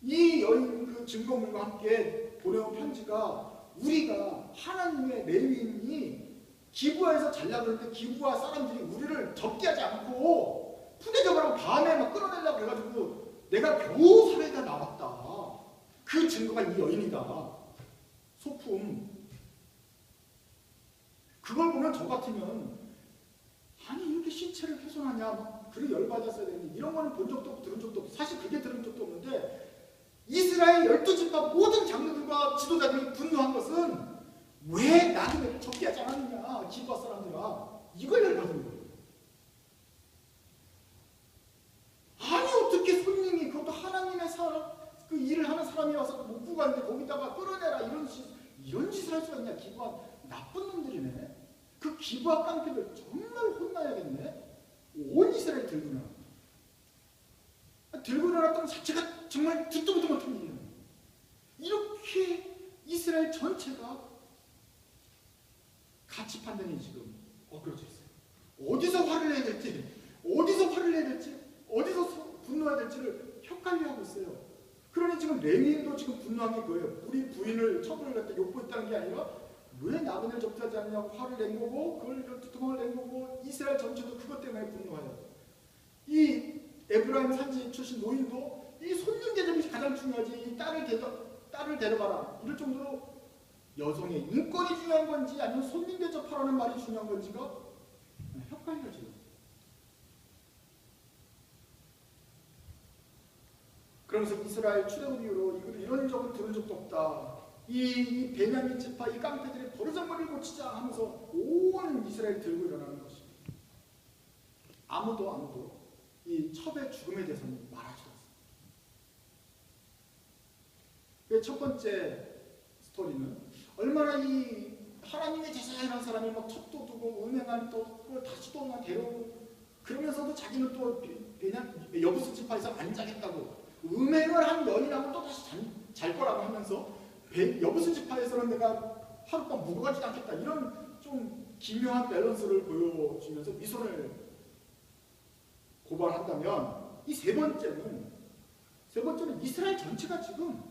Speaker 1: 이 여인 그 증거물과 함께 보내온 편지가 우리가 하나님의 레위인이 기부하에서 잘라들 때 기부하 사람들이 우리를 접게 하지 않고 푸대접으라고 밤에 막 끌어내려고 그래가지고 내가 겨우 살아다 나왔다. 그 증거가 이 여인이다. 소품. 그걸 보면 저 같으면 아니 이렇게 신체를 훼손하냐 막 그래 열받았어야 되는데 이런 거는 본 적도 없고 들은 적도 없고 사실 그게 들은 적도 없는데 이스라엘 12지파 모든 장로들과 지도자들이 분노한 것은 왜 나는 적게 하지 않았느냐 기부하 사람들아 이걸 열받은 거예요. 아니 어떻게 손님이 그것도 하나님의 사람 그 일을 하는 사람이 와서 못 구고 왔는데 거기다가 끌어내라 이런 짓을 할 수가 있냐. 기부한 나쁜 놈들이네. 그 기부한 깡패들 정말 혼나야겠네. 온 이스라엘 들고 일어났다. 들고 일어났다는 자체가 정말 듣도 보도 못한 일이에요. 이렇게 이스라엘 전체가 가치 판단이 지금 엎어져 있어요. 어디서 화를 내야 될지, 어디서 화를 내야 될지, 어디서 분노해야 될지를 헷갈려하고 있어요. 그러니 지금 레위인도 지금 분노한 게 그거예요. 우리 부인을 처벌을 갖다 욕보했다는 게 아니라 왜 나그네를 접대하지 않냐고 화를 낸 거고 그걸 두통을 낸 거고 이스라엘 전체도 그것 때문에 분노해요. 이 에브라임 산지 출신 노인도 이 손님 대접이 가장 중요하지. 이 딸을 데려가라 이럴 정도로 여성의 인권이 중요한 건지 아니면 손님 대접하라는 말이 중요한 건지가 헷갈려져요. 그러면서 이스라엘 출애굽 이후로 이런 적은 들은 적도 없다. 이 베냐민 지파 이 깡패들이 버르장머리를 고치자 하면서 온 이스라엘이 들고 일어나는 것입니다. 아무도 이 첩의 죽음에 대해서는 말하지 않습니다. 첫 번째 스토리는 얼마나 이 하나님의 제사장이라는 사람이 막 첩도 두고 음행한 또 그걸 다시 또 데려오고 그러면서도 자기는 또 여부스 지파에서 안 자겠다고 음행을 한 연인하고 또 다시 잘 거라고 하면서 여부스 지파에서는 내가 하룻밤 묵어가지 않겠다 이런 좀 기묘한 밸런스를 보여주면서 위선을 고발한다면 이 세 번째는 이스라엘 전체가 지금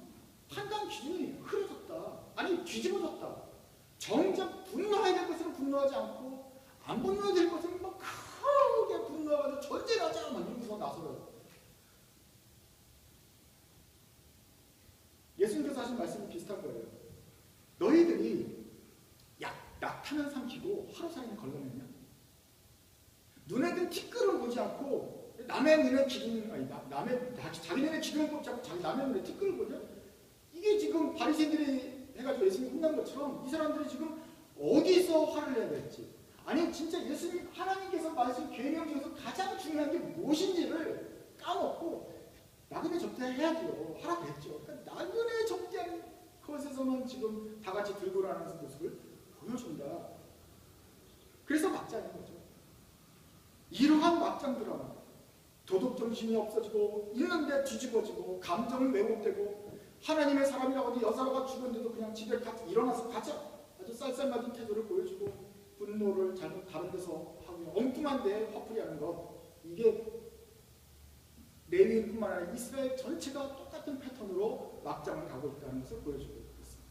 Speaker 1: 판단 기준이 흐려졌다. 아니 뒤집어졌다. 정작 분노해야 될 것은 분노하지 않고 안 분노해야 될 것은 막 크게 분노하고 전쟁을 하자 막 이러면서 나서요. 예수님께서 하신 말씀이 비슷한 거예요. 너희들이 낙타는 삼키고 하루살이는 걸러내냐? 눈에 든 티끌을 보지 않고 남의 눈에 기둥 자기 눈에 기둥을 뽑지 않고 자기 남의 눈에 티끌을 보냐? 이게 지금 바리새인들이 해가지고 예수님 혼난 것처럼 이 사람들이 지금 어디서 화를 내야 될지 아니 진짜 예수님 하나님께서 말씀 계명 중에서 가장 중요한 게 무엇인지를 까먹고 나그네 접대해야죠. 하라 그랬죠. 그러니까 나그네 접대하는 것에서만 지금 다 같이 들고 일어나는 모습을 보여준다. 그래서 막장인 거죠. 이러한 막장 드라마 도덕정신이 없어지고 있는데 뒤집어지고 감정은 왜곡되고 하나님의 사람이라고 하니 여자가 죽었는데도 그냥 집에 일어나서 가자 아주 쌀쌀맞은 태도를 보여주고 분노를 잘못 다른 데서 하고 엉뚱한데 화풀이하는 것 이게 레위인뿐만 아니라 이스라엘 전체가 똑같은 패턴으로 막장을 가고 있다는 것을 보여주고 있습니다.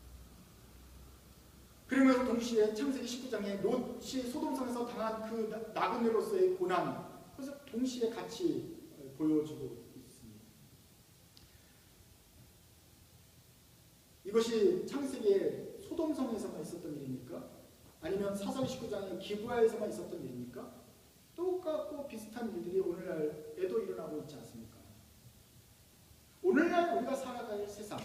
Speaker 1: 그러면서 동시에 창세기 19장에 롯이 소돔성에서 당한 그 나그네로서의 고난 그래서 동시에 같이 보여주고 있습니다. 이것이 창세기의 소돔성에서만 있었던 일입니까? 아니면 사사기 19장의 기브아에서만 있었던 일입니까? 똑같고 비슷한 일들이 오늘날에도 일어나고 있지 않습니까? 오늘날 우리가 살아갈 세상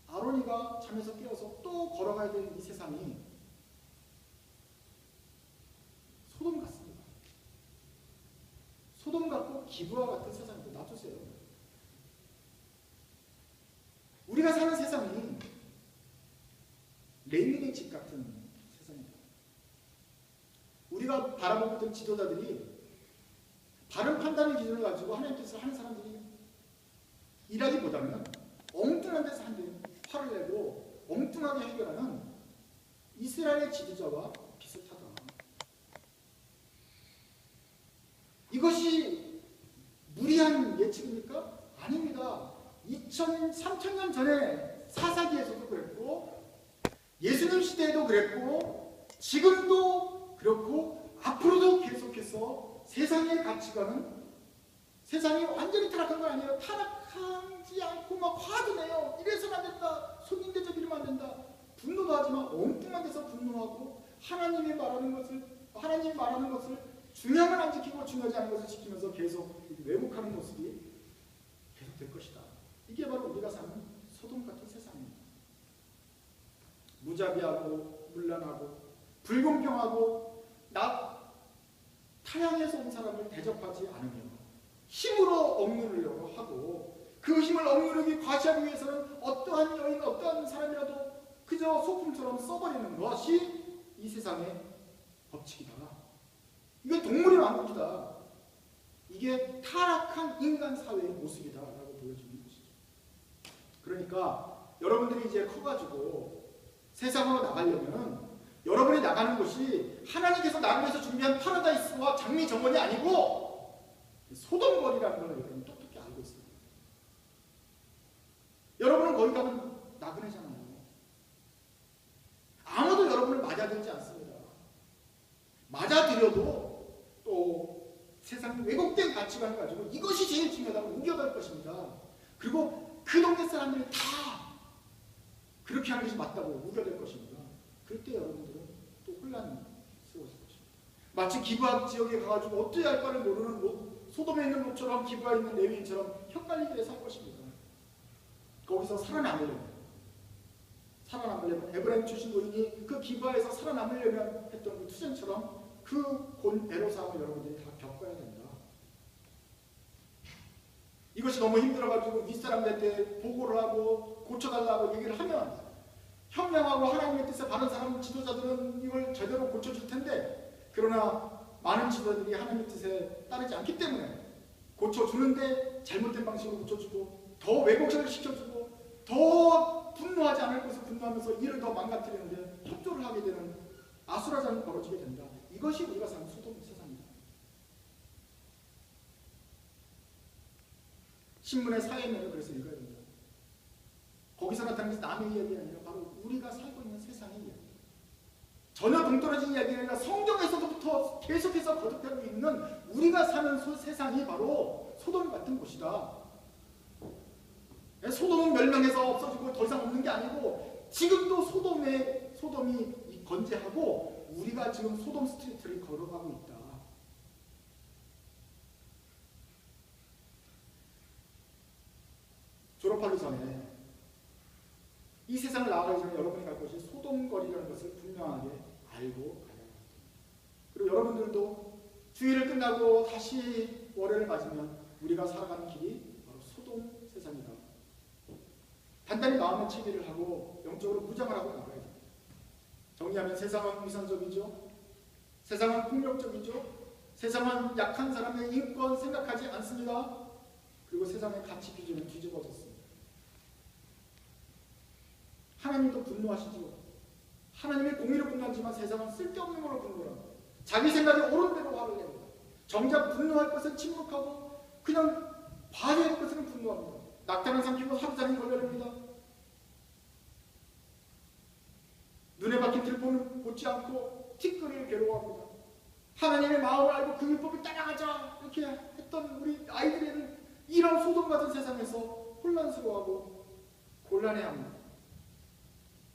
Speaker 1: 아론이가 잠에서 깨어서 또 걸어가야 되는 이 세상이 기부와 같은 세상입니다. 놔두세요. 우리가 사는 세상이 레위인의 집 같은 세상입니다. 우리가 바라보고 있던 지도자들이 바른 판단의 기준을 가지고 하나님께서 하는 사람들이 일하기보다는 엉뚱한 데서 화를 내고 엉뚱하게 해결하는 이스라엘의 지도자와 비슷하다. 이것이 무리한 예측입니까? 아닙니다. 3,000년 전에 사사기에서도 그랬고 예수님 시대에도 그랬고 지금도 그렇고 앞으로도 계속해서 세상의 가치관은 세상이 완전히 타락한 건 아니에요. 타락하지 않고 막 화도 내요. 이래서는 안 된다. 손님 대접 이러면 안 된다. 분노도 하지만 엉뚱한 데서 분노하고 하나님이 말하는 것을 중요한 건 안 지키고 중요하지 않은 것을 지키면서 계속 왜곡하는 모습이 계속될 것이다. 이게 바로 우리가 사는 소돔 같은 세상입니다. 무자비하고 문란하고 불공평하고 타향에서 온 사람을 대접하지 않으며 힘으로 억누르려고 하고 그 힘을 억누르기 과시하기 위해서는 어떠한 여인 어떠한 사람이라도 그저 소품처럼 써버리는 것이 이 세상의 법칙이다. 이게 동물의 왕국이다. 이게 타락한 인간 사회의 모습이다 라고 보여주는 것이죠. 그러니까 여러분들이 이제 커가지고 세상으로 나가려면 여러분이 나가는 것이 하나님께서 나를 위해서 준비한 파라다이스와 장미 정원이 아니고 소돔거리라는 걸 여러분 똑똑히 알고 있어요. 여러분은 거기 가면 나그네잖아요. 아무도 여러분을 맞아들지 않습니다. 맞아들여도 또 세상 왜곡된 가치관을 가지고 이것이 제일 중요하다고 우겨갈 것입니다. 그리고 그 동네 사람들이 다 그렇게 하는 것이 맞다고 우겨댈 것입니다. 그럴 때 여러분들은 또 혼란스러워질 것입니다. 마치 기브학 지역에 가가지고 어떻게 할 바를 모르는 소돔에 있는 롯처럼 기브하에 있는 레위인처럼 헷갈리게 살 것입니다. 거기서 살아남으려면 에브라임 출신 노인이 그 기브하에서 살아남으려면 했던 그 투쟁처럼 그 애로사항을 여러분들이 다 겪어야 된다. 이것이 너무 힘들어가지고 윗사람들한테 보고를 하고 고쳐달라고 얘기를 하면 현명하고 하나님의 뜻에 바른 사람 지도자들은 이걸 제대로 고쳐줄 텐데 그러나 많은 지도자들이 하나님의 뜻에 따르지 않기 때문에 고쳐주는데 잘못된 방식으로 고쳐주고 더 왜곡을 시켜주고 더 분노하지 않을 것을 분노하면서 일을 더 망가뜨리는데 협조를 하게 되는 아수라장이 벌어지게 된다. 이것이 우리가 사는 소돔 세상입니다. 신문의 사회면을 그래서 읽어야 됩니다. 거기서 나타나는 것이 남의 이야기가 아니라 바로 우리가 살고 있는 세상의 이야기. 전혀 동떨어진 이야기가 아니라 성경에서부터 계속해서 거듭되고 있는 우리가 사는 세상이 바로 소돔 같은 곳이다. 소돔은 멸망해서 없어지고 더 이상 없는 게 아니고 지금도 소돔이 건재하고 우리가 지금 소돔 스트리트를 걸어가고 있다. 졸업하기 전에 이 세상을 나아가기 전에 여러분이 갈 곳이 소돔거리라는 것을 분명하게 알고 가야 합니다. 그리고 여러분들도 주일을 끝나고 다시 월요일을 맞으면 우리가 살아가는 길이 바로 소돔 세상이다. 단단히 마음의 채비를 하고 영적으로 무장을 하고 나가야 됩니다. 정리하면 세상은 위선적이죠. 세상은 폭력적이죠. 세상은 약한 사람의 인권 생각하지 않습니다. 그리고 세상의 가치 기준은 뒤집어졌습니다. 하나님도 분노하시죠. 하나님의 공의로 분노하지만 세상은 쓸데없는 걸로 분노합니다. 자기 생각에 옳은 대로 화를 냅니다. 정작 분노할 것은 침묵하고 그냥 봐야 할 것은 분노합니다. 낙타는 삼키고 하루 종일 걸려냅니다. 눈에 박힌 들보는 보지 않고 티끌을 괴로워합니다. 하나님의 마음을 알고 그 율법을 따라가자 이렇게 했던 우리 아이들에는 이런 소돔 같은 세상에서 혼란스러워하고 곤란해합니다.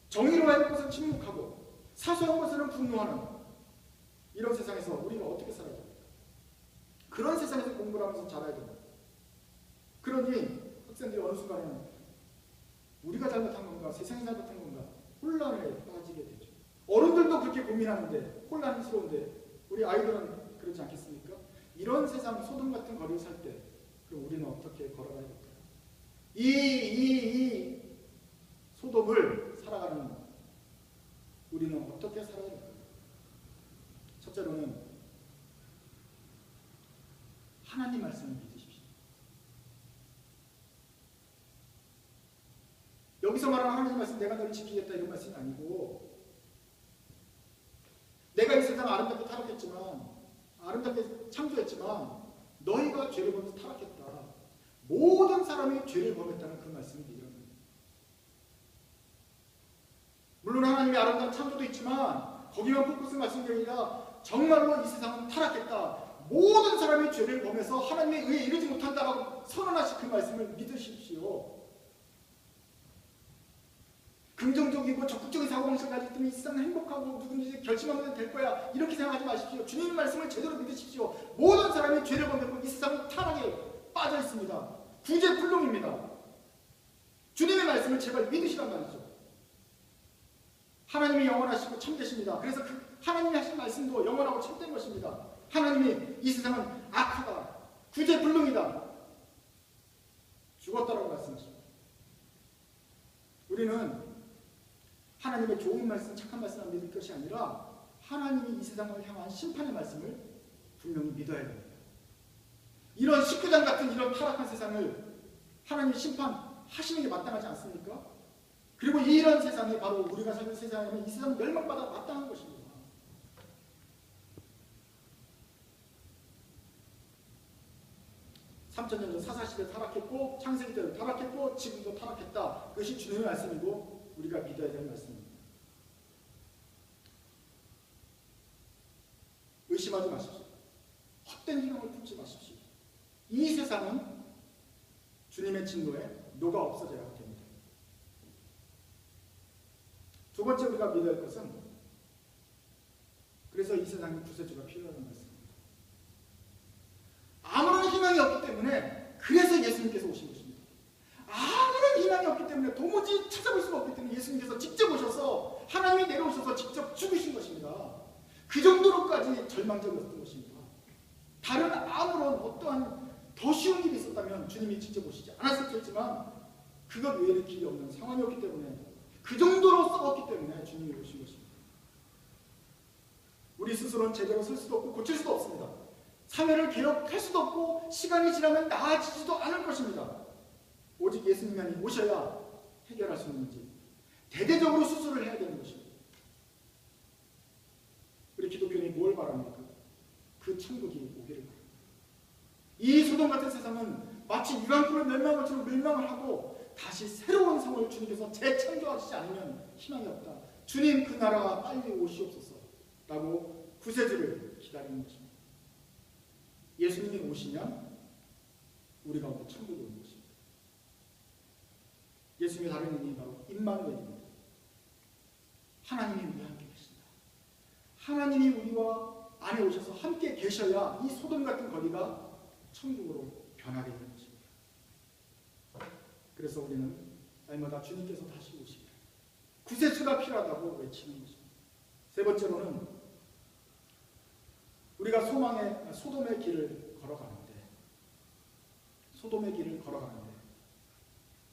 Speaker 1: 정의로 할 것은 침묵하고 사소한 것은 분노하는 이런 세상에서 우리가 어떻게 살아야 됩니까? 그런 세상에서 공부를 하면서 자라야 됩니다. 그러니 학생들이 어느 순간에는 우리가 잘못한 건가 세상이 잘못한 건가 혼란에 빠지게 되죠. 어른들도 그렇게 고민하는데 혼란스러운데 우리 아이들은 그렇지 않겠습니까? 이런 세상 소돔 같은 거리를 살 때 그럼 우리는 어떻게 걸어가야 될까요? 이 소돔을 살아가는 우리는 어떻게 살아야 될까요? 첫째로는 하나님 말씀을 믿으십시오. 여기서 말하는 하나님 말씀, 내가 너를 지키겠다 이런 말씀이 아니고, 내가 이 세상 아름답게 타락했지만, 아름답게 창조했지만 너희가 죄를 범해서 타락했다. 모든 사람이 죄를 범했다는 그 말씀을 믿으라는 거예요. 물론 하나님의 아름다운 창조도 있지만 거기만 포커스 말씀이 아니라 정말로 이 세상은 타락했다. 모든 사람이 죄를 범해서 하나님의 의에 이르지 못한다라고 선언하신 그 말씀을 믿으십시오. 긍정적이고 적극적인 사고방식을 가지기 때문에 이 세상은 행복하고 누구든지 결심하면 될 거야 이렇게 생각하지 마십시오. 주님의 말씀을 제대로 믿으십시오. 모든 사람이 죄를 범했고 이 세상은 타락에 빠져 있습니다. 구제불능입니다. 주님의 말씀을 제발 믿으시란 말이죠. 하나님이 영원하시고 참되십니다. 그래서 그 하나님이 하신 말씀도 영원하고 참된 것입니다. 하나님이 이 세상은 악하다, 구제불능이다, 죽었다라고 말씀하십니다. 우리는 하나님의 좋은 말씀, 착한 말씀을 믿을 것이 아니라 하나님이 이 세상을 향한 심판의 말씀을 분명히 믿어야 됩니다. 이런 19장 같은 이런 타락한 세상을 하나님이 심판하시는 게 마땅하지 않습니까? 그리고 이런 세상이 바로 우리가 사는 세상이면 이 세상은 멸망받아 마땅한 것입니다. (3000년) 전 사사시대 타락했고 창세기 때도 타락했고 지금도 타락했다. 그것이 주님의 말씀이고 우리가 믿어야 될 말씀입니다. 의심하지 마십시오. 헛된 희망을 품지 마십시오. 이 세상은 주님의 진노에 녹아 없어져야 됩니다. 두 번째 우리가 믿어야 할 것은, 그래서 이 세상에 구세주가 필요하다는 말씀입니다. 아무런 희망이 없기 때문에 그래서 예수님께서 오신 것입니다. 아무런 희망이 없기 때문에 도무지 찾아볼 수가 없기 때문에 예수님께서 직접 오셔서 하나님이 내려오셔서 직접 죽으신 것입니다. 그 정도로까지 절망적이었던 것입니다. 다른 아무런 어떠한 더 쉬운 일이 있었다면 주님이 직접 오시지 않았었겠지만 그것 외에는 길이 없는 상황이었기 때문에, 그 정도로 썩었기 때문에 주님이 오신 것입니다. 우리 스스로는 제대로 설 수도 없고 고칠 수도 없습니다. 사회를 개혁할 수도 없고 시간이 지나면 나아지지도 않을 것입니다. 오직 예수님이 오셔야 해결할 수 있는 문제, 대대적으로 수술을 해야 되는 것입니다. 우리 기독교인이 뭘 바랍니까? 그 천국이 오기를 바랍니다. 이 소돔 같은 세상은 마치 유황불을 멸망한 것처럼 멸망을 하고 다시 새로운 성을 주님께서 재창조하시지 않으면 희망이 없다. 주님 그 나라가 빨리 오시옵소서 라고 구세주를 기다리는 것입니다. 예수님이 오시면 우리 가운데 천국이 오는 것입니다. 예수님의 다른 이름이 바로 임마누엘입니다. 하나님이 우리와 함께 계신다. 하나님이 우리와 안에 오셔서 함께 계셔야 이 소돔 같은 거리가 천국으로 변하게 되는 것입니다. 그래서 우리는 날마다 주님께서 다시 오시기를 구세주가 필요하다고 외치는 것입니다. 세 번째로는 우리가 소돔의 길을 걸어가는데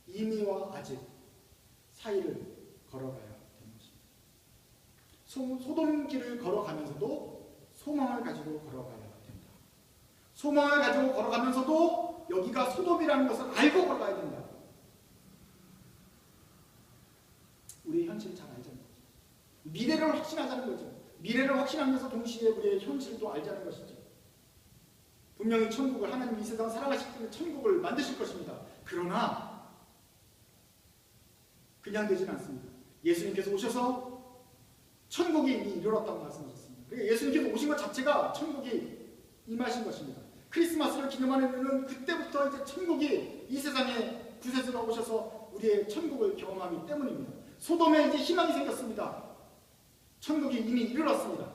Speaker 1: 이미와 아직 사이를 걸어가야 되는 것입니다. 소돔 길을 걸어가면서도 소망을 가지고 걸어가야 된다. 소망을 가지고 걸어가면서도 여기가 소돔이라는 것을 알고 걸어가야 된다. 우리의 현실을 잘 알자는 거죠. 미래를 확신하자는 거죠. 미래를 확신하면서 동시에 우리의 현실도 알자는 것이죠. 분명히 천국을, 하나님 이 세상을 사랑하시기 때문에 천국을 만드실 것입니다. 그러나 그냥 되진 않습니다. 예수님께서 오셔서 천국이 이미 이르렀다고 말씀하셨습니다. 그러니까 예수님께서 오신 것 자체가 천국이 임하신 것입니다. 크리스마스를 기념하는 그때부터 이제 천국이 이 세상에 구세주가 오셔서 우리의 천국을 경험하기 때문입니다. 소돔에 이제 희망이 생겼습니다. 천국이 이미 이르렀습니다.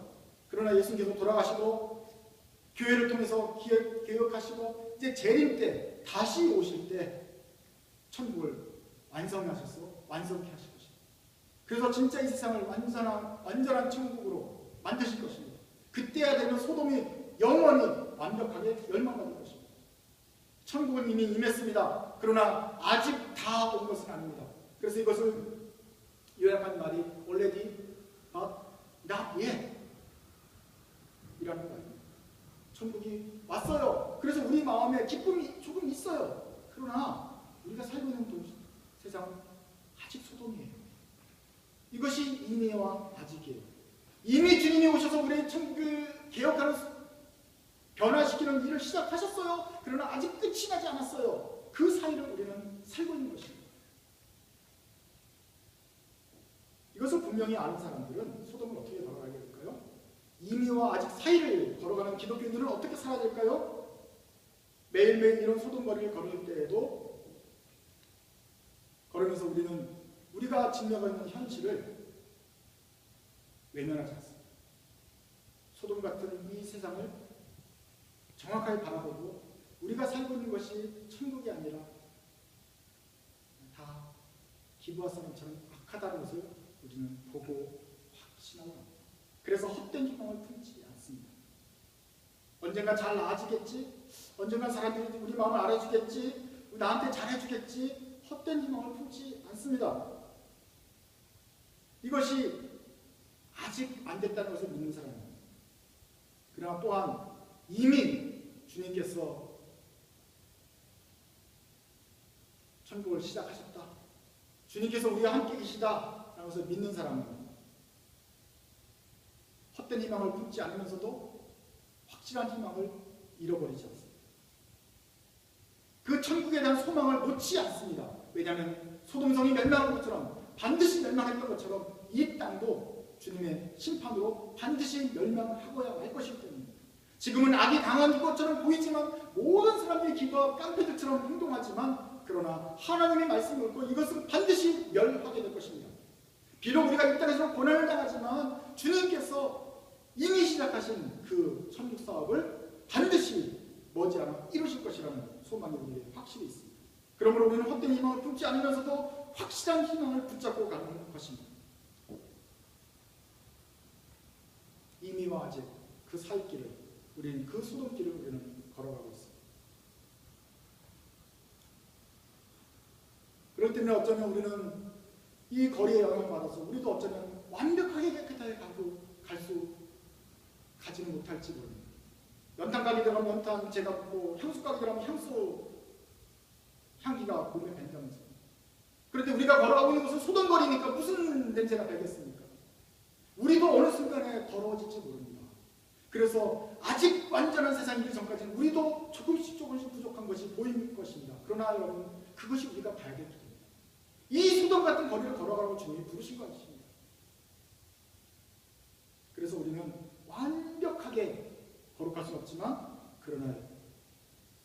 Speaker 1: 그러나 예수님께서 돌아가시고 교회를 통해서 개혁하시고 이제 재림 때 다시 오실 때 천국을 완성케 하실 것입니다. 그래서 진짜 이 세상을 완전한 천국으로 만드실 것입니다. 그때야 되면 소돔이 영원히 완벽하게 멸망받을 것입니다. 천국은 이미 임했습니다. 그러나 아직 다 온 것은 아닙니다. 그래서 이것을 요약한 말이 already but not yet 이라는 말입니다. 천국이 왔어요. 그래서 우리 마음에 기쁨이 조금 있어요. 그러나 우리가 살고 있는 세상은 아직 소돔이에요. 이것이 이미와 아직이에요. 이미 주님이 오셔서 우리의 천국을 개혁하는 변화시키는 일을 시작하셨어요. 그러나 아직 끝이 나지 않았어요. 그 사이를 우리는 살고 있는 것입니다. 이것을 분명히 아는 사람들은 소돔을 어떻게 걸어가야 될까요? 이미와 아직 사이를 걸어가는 기독교인들은 어떻게 살아야 될까요? 매일매일 이런 소돔 거리를 걸을 때에도 걸으면서 우리는 우리가 직면하고 있는 현실을 외면하지 않습니다. 소돔 같은 이 세상을 정확하게 바라보고 우리가 살고 있는 것이 천국이 아니라 다 기브아 사람처럼 악하다는 것을 우리는 보고 확신하고 합니다. 그래서 헛된 희망을 품지 않습니다. 언젠가 잘 나아지겠지, 언젠가 사람들이 우리 마음을 알아주겠지, 나한테 잘해주겠지, 헛된 희망을 품지 않습니다. 이것이 아직 안 됐다는 것을 믿는 사람입니다. 그러나 또한 이미 주님께서 천국을 시작하셨다, 주님께서 우리와 함께 계시다 라는 것을 믿는 사람은 헛된 희망을 품지 않으면서도 확실한 희망을 잃어버리지 않습니다. 그 천국에 대한 소망을 놓지 않습니다. 왜냐하면 소돔성이 멸망한 것처럼, 반드시 멸망했던 것처럼 이 땅도 주님의 심판으로 반드시 멸망하고야 말 것이기 때문입니다. 지금은 악이 강한 것처럼 보이지만 모든 사람들이 기도와 깡패들처럼 행동하지만, 그러나 하나님의 말씀을 읽고 이것은 반드시 멸하게 될 것입니다. 비록 우리가 이 땅에서 고난을 당하지만 주님께서 이미 시작하신 그 천국 사업을 반드시 머지않아 이루실 것이라는 소망이 우리에게 확실히 있습니다. 그러므로 우리는 헛된 희망을 품지 않으면서도 확실한 희망을 붙잡고 가는 것입니다. 이미와 아직 그 사이길을, 우리는 그 소돔길을 우리는 걸어가고 있습니다. 그렇기 때문에 어쩌면 우리는 이 거리에 영향을 받아서 우리도 어쩌면 완벽하게 깨끗하게 가지는 못할지 모릅니다. 연탄 가게 들어가면 연탄 제가 뭐 향수 가게 들어가면 향수 향기가 몸에 밴다면서. 그런데 우리가 걸어가고 있는 곳은 소돔거리니까 무슨 냄새가 배겠습니까? 우리도 어느 순간에 더러워질지 모릅니다. 그래서 아직 완전한 세상이 되기 전까지는 우리도 조금씩 부족한 것이 보일 것입니다. 그러나 여러분, 그것이 우리가 봐야 될 길입니다. 이 소돔 같은 거리를 걸어가라고 주님이 부르신 것입니다. 그래서 우리는 완벽하게 거룩할 수는 없지만, 그러나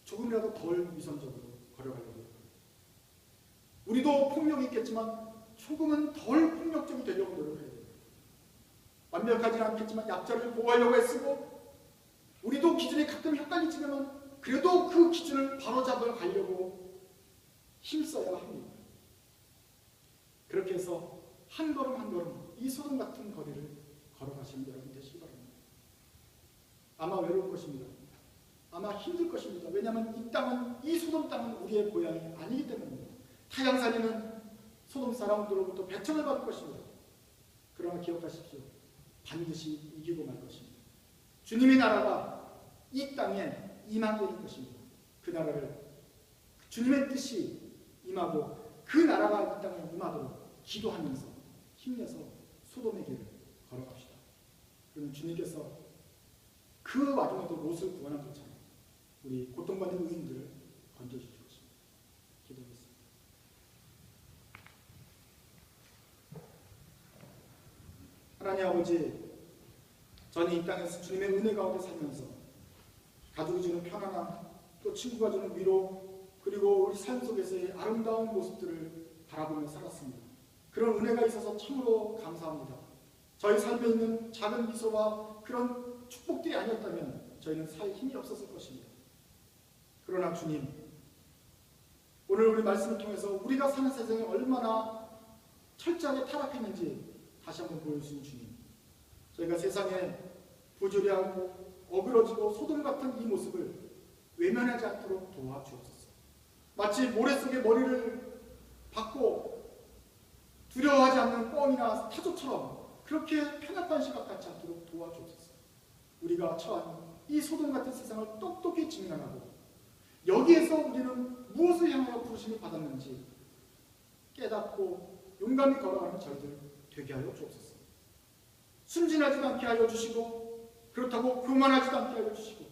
Speaker 1: 조금이라도 덜 위선적으로 걸어가려고 합니다. 우리도 폭력이 있겠지만 조금은 덜 폭력적이 되려고 노력해야 됩니다. 완벽하지는 않겠지만 약자를 보호하려고 애쓰고, 우리도 기준이 가끔 헷갈리지만 그래도 그 기준을 바로잡아 가려고 힘써야 합니다. 그렇게 해서 한 걸음 한 걸음 이 소돔 같은 거리를 걸어가시는 여러분 되시기 바랍니다. 아마 외로울 것입니다. 아마 힘들 것입니다. 왜냐하면 이 땅은, 이 소돔 땅은 우리의 고향이 아니기 때문입니다. 타향살이는 소돔 사람들로부터 배척을 받을 것입니다. 그러나 기억하십시오. 반드시 이기고 말 것입니다. 주님의 나라가 이 땅에 임하게 될 것입니다. 그 나라를, 주님의 뜻이 임하고 그 나라가 이 땅에 임하도록 기도하면서 힘내서 소돔의 길을 걸어갑시다. 그러면 주님께서 그 와중에도 롯을 구원한 것처럼 우리 고통받는 의인들을 건져주실 것입니다. 기도하겠습니다. 하나님 아버지, 저는 이 땅에서 주님의 은혜 가운데 살면서 가족이 주는 평안함, 또 친구가 주는 위로, 그리고 우리 삶 속에서의 아름다운 모습들을 바라보며 살았습니다. 그런 은혜가 있어서 참으로 감사합니다. 저희 삶에 있는 작은 미소와 그런 축복들이 아니었다면 저희는 살 힘이 없었을 것입니다. 그러나 주님, 오늘 우리 말씀을 통해서 우리가 사는 세상이 얼마나 철저하게 타락했는지 다시 한번 보여주신 주님, 저희가 세상에 부조리하고 어그러지고 소돔 같은 이 모습을 외면하지 않도록 도와주옵소서. 마치 모래 속에 머리를 박고 두려워하지 않는 꿩이나 타조처럼 그렇게 편협한 시각 갖지 않도록 도와주옵소서. 우리가 처한 이 소돔 같은 세상을 똑똑히 직면하고 여기에서 우리는 무엇을 향하여 부르심을 받았는지 깨닫고 용감히 걸어가는 저희들 되게 하여 주옵소서. 순진하지도 않게 하여 주시고 그렇다고 교만하지도 않게 하여 주시고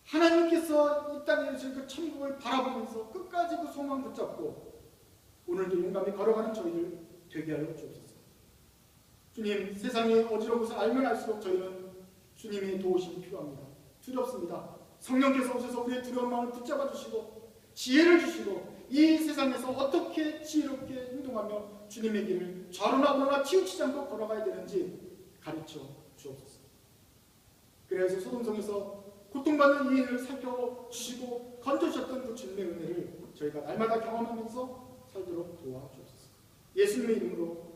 Speaker 1: 하나님께서 이 땅에 주신 그 천국을 바라보면서 끝까지 그 소망 붙잡고 오늘도 용감히 걸어가는 저희들 되게 하여 주옵소서. 주님, 세상이 어지러운 것을 알면 알수록 저희는 주님의 도우심이 필요합니다. 두렵습니다. 성령께서 오셔서 우리의 두려운 마음을 붙잡아 주시고 지혜를 주시고 이 세상에서 어떻게 지혜롭게 행동하며 주님의 길을 좌로나 우로나 치우치지 않고 걸어가야 되는지 가르쳐 주옵소서. 그래서 소돔성에서 고통받는 이 인을 살펴주시고 건져주셨던 그 주님의 은혜를 저희가 날마다 경험하면서 살도록 도와주옵소서. 예수님의 이름으로